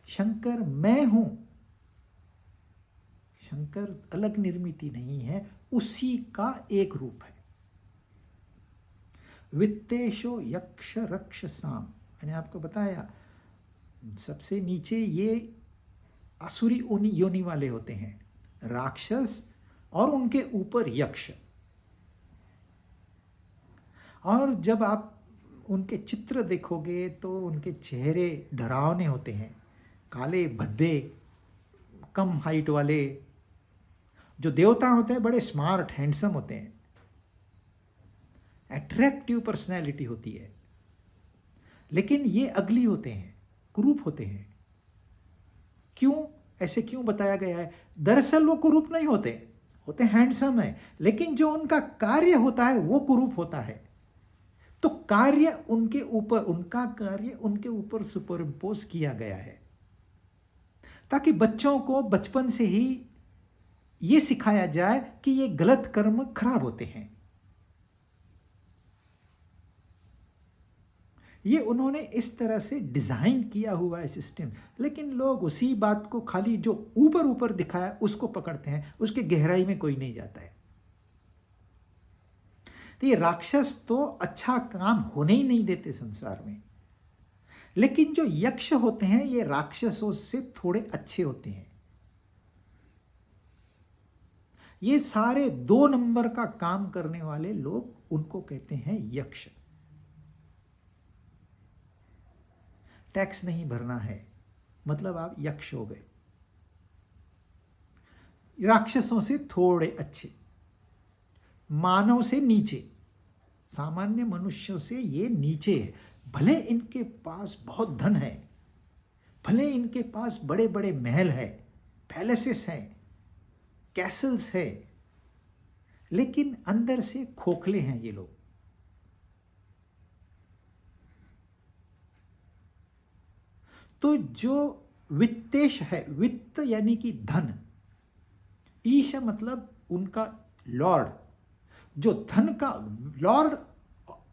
शंकर मैं हूं। शंकर अलग निर्मित नहीं है, उसी का एक रूप है। वित्तेशो यक्ष रक्ष साम, मैंने आपको बताया सबसे नीचे ये असुरी योनि वाले होते हैं, राक्षस, और उनके ऊपर यक्ष। और जब आप उनके चित्र देखोगे तो उनके चेहरे डरावने होते हैं, काले भद्दे, कम हाइट वाले। जो देवता होते हैं बड़े स्मार्ट हैंडसम होते हैं, अट्रैक्टिव पर्सनैलिटी होती है, लेकिन ये अगली होते हैं, कुरूप होते हैं। क्यों? ऐसे क्यों बताया गया है? दरअसल वो कुरूप नहीं होते, होते हैंडसम है, लेकिन जो उनका कार्य होता है वो कुरूप होता है। तो कार्य उनके ऊपर, उनका कार्य उनके ऊपर सुपर इम्पोज किया गया है, ताकि बच्चों को बचपन से ही ये सिखाया जाए कि ये गलत कर्म खराब होते हैं। ये उन्होंने इस तरह से डिजाइन किया हुआ है सिस्टम, लेकिन लोग उसी बात को, खाली जो ऊपर ऊपर दिखाया उसको पकड़ते हैं, उसके गहराई में कोई नहीं जाता है। तो ये राक्षस तो अच्छा काम होने ही नहीं देते संसार में, लेकिन जो यक्ष होते हैं ये राक्षसों से थोड़े अच्छे होते हैं। ये सारे 2 नंबर का काम करने वाले लोग, उनको कहते हैं यक्ष। टैक्स नहीं भरना है मतलब आप यक्ष हो गए। राक्षसों से थोड़े अच्छे, मानव से नीचे, सामान्य मनुष्यों से ये नीचे है। भले इनके पास बहुत धन है, भले इनके पास बड़े बड़े महल है, पैलेसेस हैं, कैसल्स है, लेकिन अंदर से खोखले हैं ये लोग। तो जो वित्तेश है, वित्त यानी कि धन, ईश मतलब उनका लॉर्ड, जो धन का लॉर्ड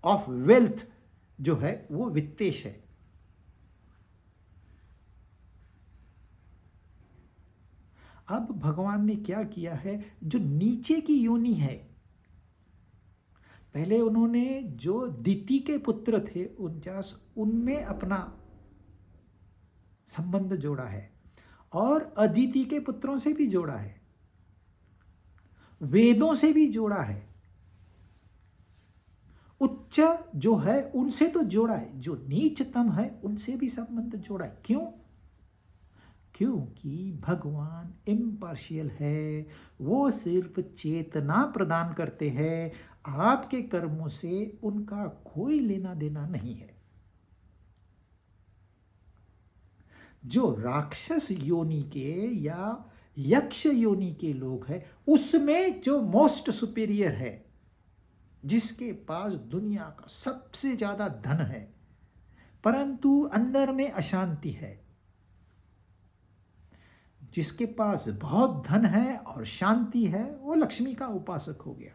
ऑफ वेल्थ जो है वो वित्तेश है। अब भगवान ने क्या किया है, जो नीचे की योनि है, पहले उन्होंने जो दिति के पुत्र थे 49, उनमें अपना संबंध जोड़ा है, और अदिति के पुत्रों से भी जोड़ा है, वेदों से भी जोड़ा है, उच्च जो है उनसे तो जोड़ा है, जो नीचतम है उनसे भी संबंध जोड़ा है। क्यों? क्योंकि भगवान इम्पार्शियल है, वो सिर्फ चेतना प्रदान करते हैं, आपके कर्मों से उनका कोई लेना देना नहीं है। जो राक्षस योनि के या यक्ष योनि के लोग हैं, उसमें जो मोस्ट सुपीरियर है, जिसके पास दुनिया का सबसे ज्यादा धन है, परंतु अंदर में अशांति है, जिसके पास बहुत धन है और शांति है, वो लक्ष्मी का उपासक हो गया।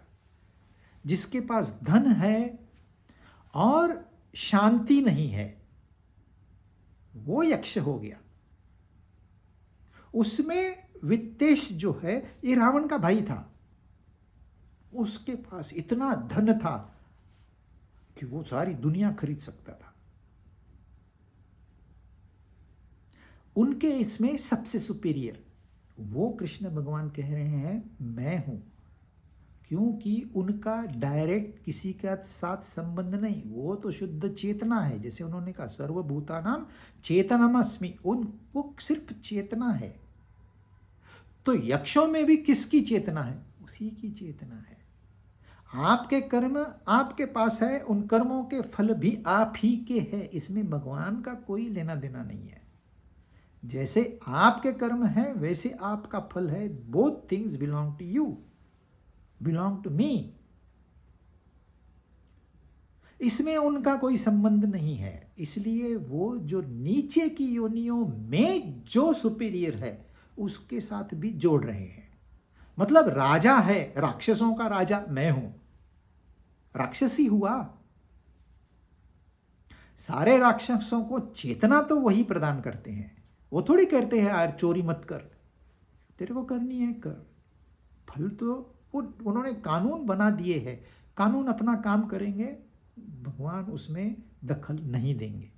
जिसके पास धन है और शांति नहीं है, वो यक्ष हो गया। उसमें वित्तेश जो है, ये रावण का भाई था, उसके पास इतना धन था कि वो सारी दुनिया खरीद सकता था। उनके इसमें सबसे सुपीरियर वो कृष्ण भगवान कह रहे हैं मैं हूं, क्योंकि उनका डायरेक्ट किसी के साथ संबंध नहीं, वो तो शुद्ध चेतना है। जैसे उन्होंने कहा सर्वभूतानाम चेतनमस्मि, उन वो सिर्फ चेतना है। तो यक्षों में भी किसकी चेतना है? उसी की चेतना है। आपके कर्म आपके पास है, उन कर्मों के फल भी आप ही के हैं, इसमें भगवान का कोई लेना देना नहीं है। जैसे आपके कर्म है वैसे आपका फल है। Both things belong to you, belong to me. इसमें उनका कोई संबंध नहीं है। इसलिए वो जो नीचे की योनियों में जो सुपीरियर है उसके साथ भी जोड़ रहे हैं। मतलब राजा है, राक्षसों का राजा मैं हूं, राक्षसी हुआ। सारे राक्षसों को चेतना तो वही प्रदान करते हैं। वो थोड़ी कहते हैं यार चोरी मत कर, तेरे को करनी है कर। फल तो वो उन्होंने कानून बना दिए हैं, कानून अपना काम करेंगे, भगवान उसमें दखल नहीं देंगे।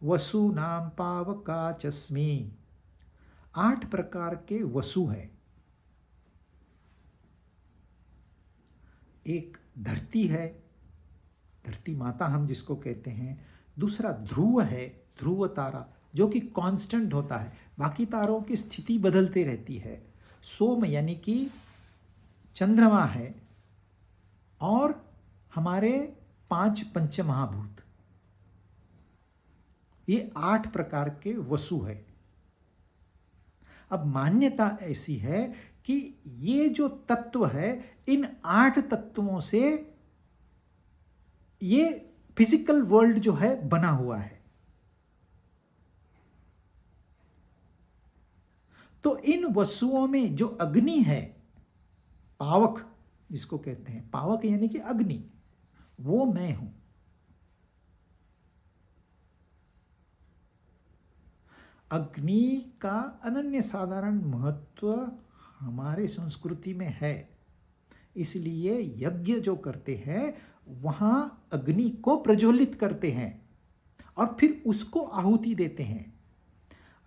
वसु नाम पावका चस्मी, 8 प्रकार के वसु है। एक धरती है, धरती माता हम जिसको कहते हैं। दूसरा ध्रुव है, ध्रुव तारा जो कि कांस्टेंट होता है, बाकी तारों की स्थिति बदलती रहती है। सोम यानी कि चंद्रमा है, और हमारे 5 पंचमहाभूत, ये 8 प्रकार के वसु है। अब मान्यता ऐसी है कि ये जो तत्व है, इन 8 तत्वों से ये फिजिकल वर्ल्ड जो है बना हुआ है। तो इन वसुओं में जो अग्नि है, पावक जिसको कहते हैं, पावक यानी कि अग्नि, वो मैं हूं। अग्नि का अनन्य साधारण महत्व हमारे संस्कृति में है। इसलिए यज्ञ जो करते हैं वहां अग्नि को प्रज्वलित करते हैं और फिर उसको आहुति देते हैं।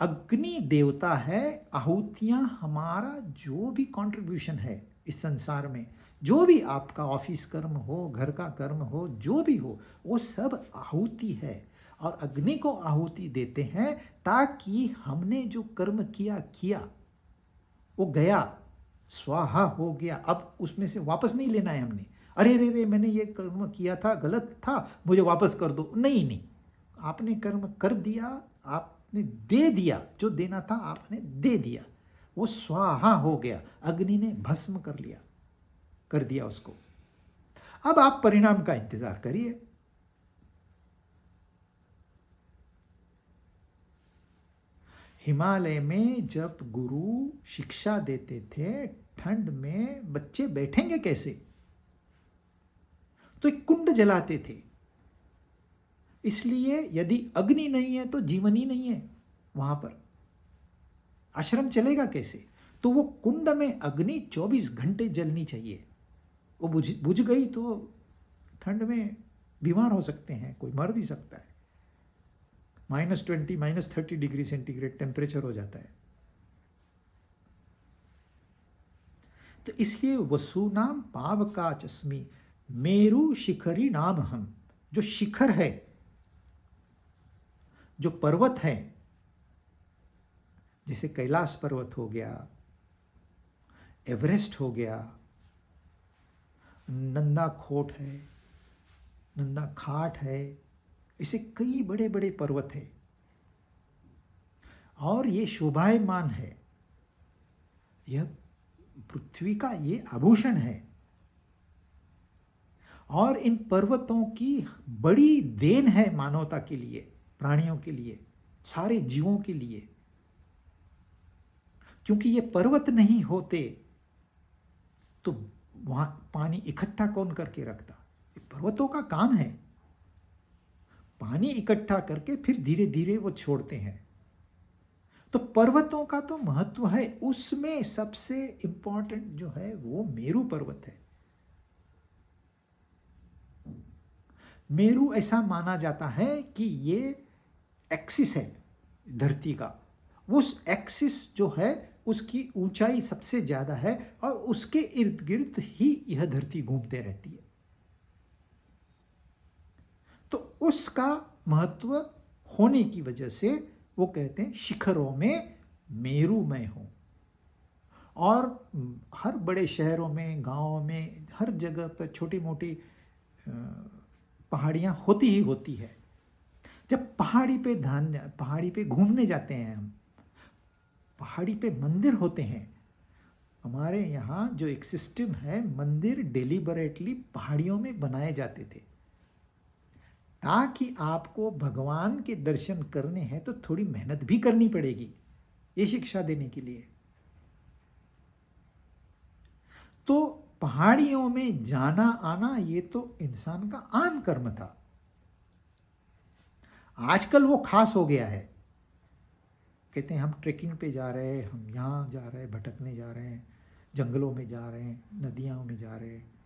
अग्नि देवता है। आहुतियां हमारा जो भी कंट्रीब्यूशन है इस संसार में, जो भी आपका ऑफिस कर्म हो, घर का कर्म हो, जो भी हो, वो सब आहुति है। और अग्नि को आहुति देते हैं ताकि हमने जो कर्म किया वो गया, स्वाहा हो गया। अब उसमें से वापस नहीं लेना है हमने, अरे रे रे मैंने ये कर्म किया था, गलत था, मुझे वापस कर दो। नहीं नहीं, आपने कर्म कर दिया, आपने दे दिया, जो देना था आपने दे दिया, वो स्वाहा हो गया। अग्नि ने भस्म कर दिया उसको। अब आप परिणाम का इंतजार करिए। हिमालय में जब गुरु शिक्षा देते थे, ठंड में बच्चे बैठेंगे कैसे? तो एक कुंड जलाते थे। इसलिए यदि अग्नि नहीं है तो जीवन ही नहीं है, वहां पर आश्रम चलेगा कैसे? तो वो कुंड में अग्नि 24 घंटे जलनी चाहिए। वो बुझ गई तो ठंड में बीमार हो सकते हैं, कोई मर भी सकता है। -20 -30 डिग्री सेंटीग्रेड टेम्परेचर हो जाता है। तो इसलिए वसु नाम पावका चस्मी, मेरु शिखरी नाम हम। जो शिखर है, जो पर्वत है, जैसे कैलाश पर्वत हो गया, एवरेस्ट हो गया, नंदा खोट है, नंदा खाट है, ऐसे कई बड़े बड़े पर्वत है और ये शोभायमान है। यह पृथ्वी का ये आभूषण है। और इन पर्वतों की बड़ी देन है मानवता के लिए, प्राणियों के लिए, सारे जीवों के लिए। क्योंकि ये पर्वत नहीं होते तो वहां पानी इकट्ठा कौन करके रखता? ये पर्वतों का काम है। पानी इकट्ठा करके फिर धीरे धीरे वो छोड़ते हैं। तो पर्वतों का तो महत्व है। उसमें सबसे इंपॉर्टेंट जो है वो मेरु पर्वत है। मेरु ऐसा माना जाता है कि ये एक्सिस है धरती का। उस एक्सिस जो है उसकी ऊंचाई सबसे ज़्यादा है और उसके इर्द गिर्द ही यह धरती घूमते रहती है। तो उसका महत्व होने की वजह से वो कहते हैं शिखरों में मेरु मैं हूँ। और हर बड़े शहरों में, गांवों में, हर जगह पर छोटी मोटी पहाड़ियाँ होती ही होती है। जब पहाड़ी पे घूमने जाते हैं हम, पहाड़ी पे मंदिर होते हैं। हमारे यहाँ जो एक सिस्टम है, मंदिर डेलिबरेटली पहाड़ियों में बनाए जाते थे ताकि आपको भगवान के दर्शन करने हैं तो थोड़ी मेहनत भी करनी पड़ेगी, ये शिक्षा देने के लिए। तो पहाड़ियों में जाना आना ये तो इंसान का आम कर्म था। आजकल वो खास हो गया है। कहते हैं हम ट्रेकिंग पे जा रहे हैं, हम यहाँ जा रहे हैं, भटकने जा रहे हैं, जंगलों में जा रहे हैं, नदियों में जा रहे हैं।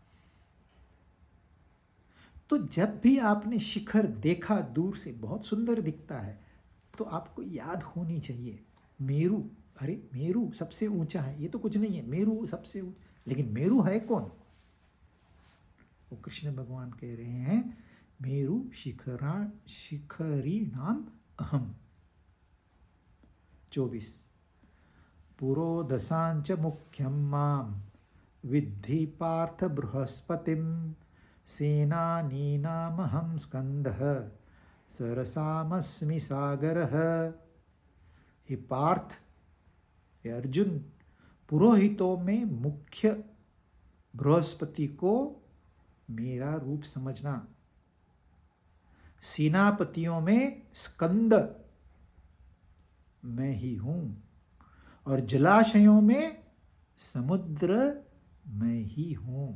तो जब भी आपने शिखर देखा दूर से, बहुत सुंदर दिखता है, तो आपको याद होनी चाहिए मेरु। अरे मेरु सबसे ऊंचा है, ये तो कुछ नहीं है, मेरु सबसे ऊंचा। लेकिन मेरु है कौन? वो कृष्ण भगवान कह रहे हैं मेरु शिखरी नाम अहम। 24 पुरोदशांच मुख्यम माम विद्धि पार्थ बृहस्पतिम सेनानीनामहं स्कंदः सरसामस्मि सागरः। हे पार्थ, हे अर्जुन, पुरोहितों में मुख्य बृहस्पति को मेरा रूप समझना, सेनापतियों में स्कंद मैं ही हूं, और जलाशयों में समुद्र मैं ही हूं।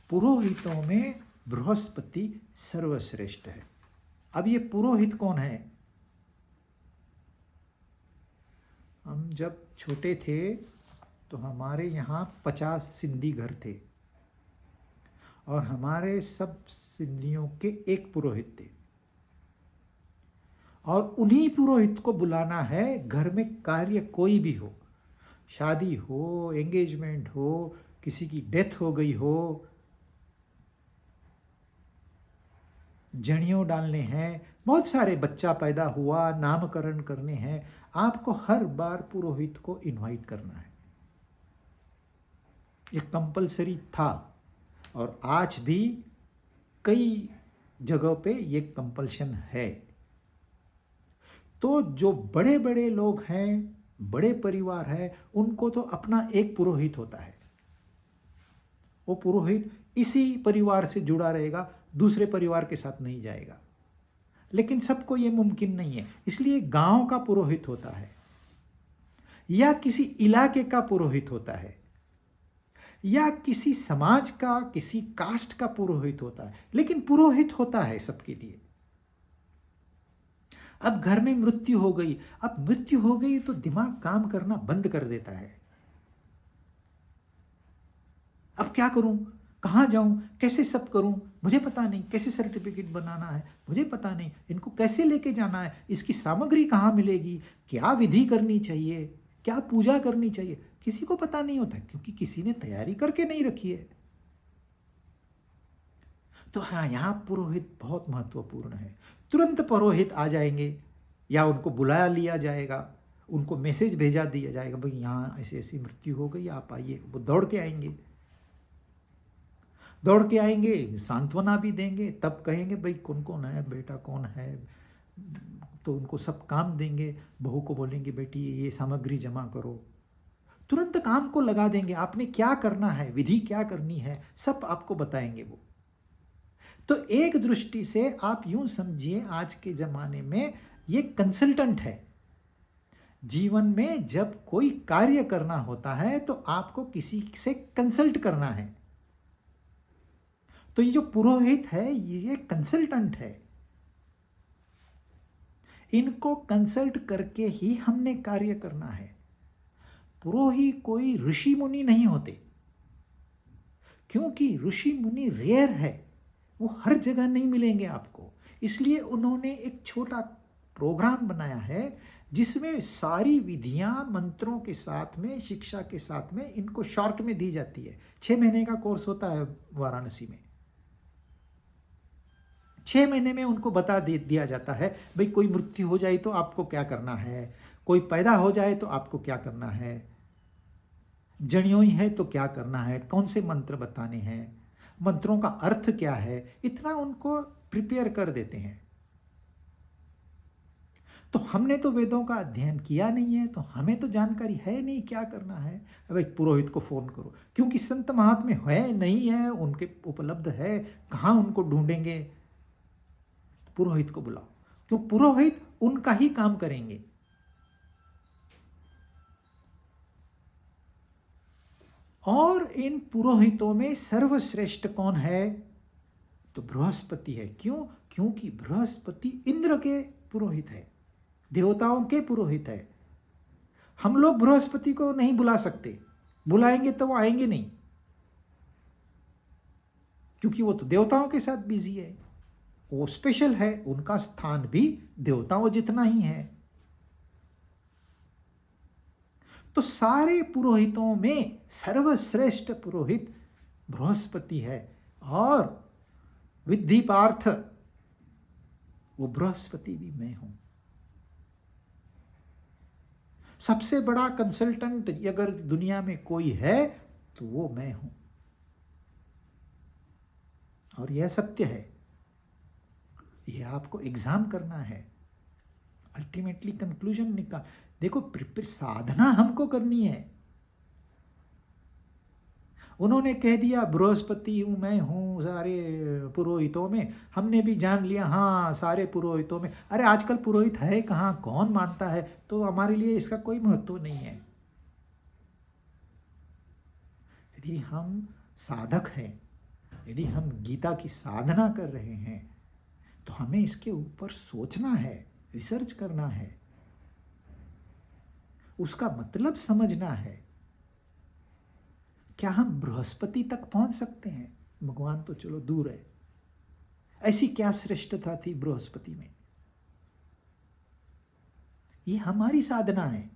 पुरोहितों में बृहस्पति सर्वश्रेष्ठ है। अब ये पुरोहित कौन है? हम जब छोटे थे तो हमारे यहाँ 50 सिंधी घर थे और हमारे सब सिंधियों के एक पुरोहित थे, और उन्हीं पुरोहित को बुलाना है घर में कार्य कोई भी हो, शादी हो, एंगेजमेंट हो, किसी की डेथ हो गई हो, जनेऊ डालने हैं, बहुत सारे, बच्चा पैदा हुआ, नामकरण करने हैं, आपको हर बार पुरोहित को इनवाइट करना है। ये कंपलसरी था और आज भी कई जगहों पे ये कंपल्शन है। तो जो बड़े बड़े लोग हैं, बड़े परिवार है, उनको तो अपना एक पुरोहित होता है। वो पुरोहित इसी परिवार से जुड़ा रहेगा, दूसरे परिवार के साथ नहीं जाएगा। लेकिन सबको ये मुमकिन नहीं है, इसलिए गांव का पुरोहित होता है या किसी इलाके का पुरोहित होता है या किसी समाज का, किसी कास्ट का पुरोहित होता है, लेकिन पुरोहित होता है सबके लिए। अब घर में मृत्यु हो गई, अब मृत्यु हो गई तो दिमाग काम करना बंद कर देता है। अब क्या करूं, कहाँ जाऊं, कैसे सब करूं, मुझे पता नहीं, कैसे सर्टिफिकेट बनाना है मुझे पता नहीं, इनको कैसे लेके जाना है, इसकी सामग्री कहाँ मिलेगी, क्या विधि करनी चाहिए, क्या पूजा करनी चाहिए, किसी को पता नहीं होता क्योंकि किसी ने तैयारी करके नहीं रखी है। तो हाँ, यहाँ पुरोहित बहुत महत्वपूर्ण है। तुरंत पुरोहित आ जाएंगे या उनको बुलाया लिया जाएगा, उनको मैसेज भेजा दिया जाएगा, भाई यहाँ ऐसी ऐसी मृत्यु हो गई, आप आइए। वो दौड़ के आएंगे, दौड़ के आएंगे, सांत्वना भी देंगे, तब कहेंगे भाई कौन कौन है, बेटा कौन है, तो उनको सब काम देंगे। बहू को बोलेंगे बेटी ये सामग्री जमा करो, तुरंत काम को लगा देंगे। आपने क्या करना है, विधि क्या करनी है, सब आपको बताएंगे वो। तो एक दृष्टि से आप यूं समझिए, आज के ज़माने में ये कंसल्टेंट है। जीवन में जब कोई कार्य करना होता है तो आपको किसी से कंसल्ट करना है। तो ये जो पुरोहित है ये कंसल्टेंट है। इनको कंसल्ट करके ही हमने कार्य करना है। पुरोहित कोई ऋषि मुनि नहीं होते, क्योंकि ऋषि मुनि रेयर है, वो हर जगह नहीं मिलेंगे आपको। इसलिए उन्होंने एक छोटा प्रोग्राम बनाया है जिसमें सारी विधियां मंत्रों के साथ में, शिक्षा के साथ में इनको शॉर्ट में दी जाती है। 6 महीने का कोर्स होता है वाराणसी में। 6 महीने में उनको बता दिया जाता है भाई कोई मृत्यु हो जाए तो आपको क्या करना है, कोई पैदा हो जाए तो आपको क्या करना है, जनियोई है तो क्या करना है, कौन से मंत्र बताने हैं, मंत्रों का अर्थ क्या है, इतना उनको प्रिपेयर कर देते हैं। तो हमने तो वेदों का अध्ययन किया नहीं है, तो हमें तो जानकारी है नहीं क्या करना है। भाई पुरोहित को फोन करो, क्योंकि संत महात्मे है नहीं है, उनके उपलब्ध है, कहाँ उनको ढूंढेंगे। पुरोहित को बुलाओ, क्यों पुरोहित उनका ही काम करेंगे। और इन पुरोहितों में सर्वश्रेष्ठ कौन है, तो बृहस्पति है। क्यों? क्योंकि बृहस्पति इंद्र के पुरोहित है, देवताओं के पुरोहित है। हम लोग बृहस्पति को नहीं बुला सकते, बुलाएंगे तो वो आएंगे नहीं, क्योंकि वो तो देवताओं के साथ बिजी है, वो स्पेशल है, उनका स्थान भी देवताओं जितना ही है। तो सारे पुरोहितों में सर्वश्रेष्ठ पुरोहित बृहस्पति है। और विद्धि पार्थ, वो बृहस्पति भी मैं हूं। सबसे बड़ा कंसल्टेंट अगर दुनिया में कोई है तो वो मैं हूं, और यह सत्य है। यह आपको एग्जाम करना है, अल्टीमेटली कंक्लूजन निकाल। देखो साधना हमको करनी है। उन्होंने कह दिया बृहस्पति हूं, मैं हूं सारे पुरोहितों में, हमने भी जान लिया हाँ सारे पुरोहितों में। अरे आजकल पुरोहित है कहाँ, कौन मानता है, तो हमारे लिए इसका कोई महत्व नहीं है। यदि हम साधक हैं, यदि हम गीता की साधना कर रहे हैं, तो हमें इसके ऊपर सोचना है, रिसर्च करना है, उसका मतलब समझना है। क्या हम बृहस्पति तक पहुंच सकते हैं? भगवान तो चलो दूर है, ऐसी क्या श्रेष्ठता थी बृहस्पति में? ये हमारी साधना है,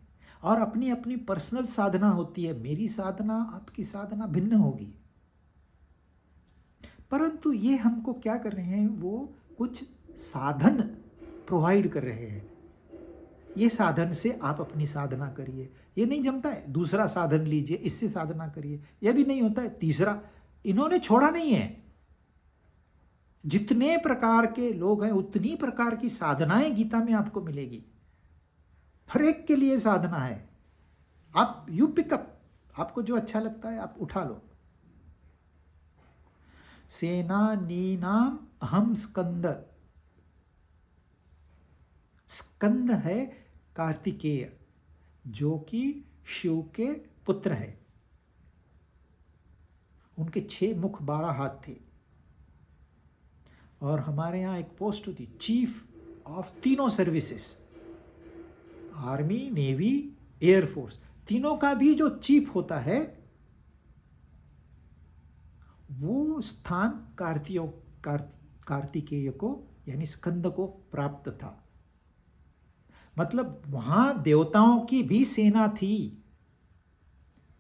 और अपनी अपनी पर्सनल साधना होती है। मेरी साधना, आपकी साधना भिन्न होगी, परंतु ये हमको क्या कर रहे हैं, वो कुछ साधन प्रोवाइड कर रहे हैं। ये साधन से आप अपनी साधना करिए। ये नहीं जमता है, दूसरा साधन लीजिए, इससे साधना करिए, यह भी नहीं होता है, तीसरा। इन्होंने छोड़ा नहीं है। जितने प्रकार के लोग हैं उतनी प्रकार की साधनाएं गीता में आपको मिलेगी। हर एक के लिए साधना है। आप यू पिकअप, आपको जो अच्छा लगता है आप उठा लो। सेनानीनाम अहम स्कंद। स्कंद है कार्तिकेय, जो कि शिव के पुत्र है। उनके 6 मुख 12 हाथ थे। और हमारे यहाँ एक पोस्ट होती, चीफ ऑफ तीनों सर्विसेज, आर्मी, नेवी, एयरफोर्स, तीनों का भी जो चीफ होता है, वो स्थान कार्तिकेय को यानी स्कंद को प्राप्त था। मतलब वहां देवताओं की भी सेना थी,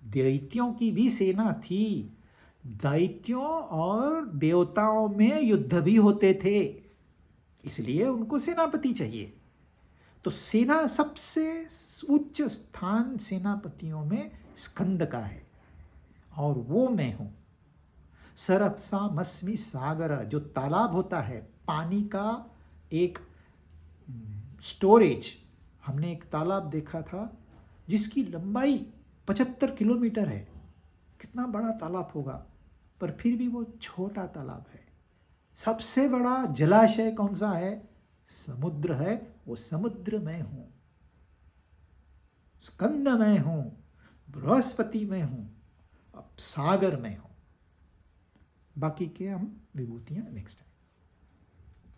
दैत्यों की भी सेना थी। दैत्यों और देवताओं में युद्ध भी होते थे, इसलिए उनको सेनापति चाहिए। तो सेना, सबसे उच्च स्थान सेनापतियों में स्कंद का है, और वो मैं हूं। सरसामस्मि सागर, जो तालाब होता है, पानी का एक स्टोरेज। हमने एक तालाब देखा था जिसकी लंबाई 75 किलोमीटर है। कितना बड़ा तालाब होगा, पर फिर भी वो छोटा तालाब है। सबसे बड़ा जलाशय कौन सा है? समुद्र है। वो समुद्र में हूं, स्कंद में हूं, बृहस्पति में हूं, अब सागर में हूं। बाकी के हम विभूतियां नेक्स्ट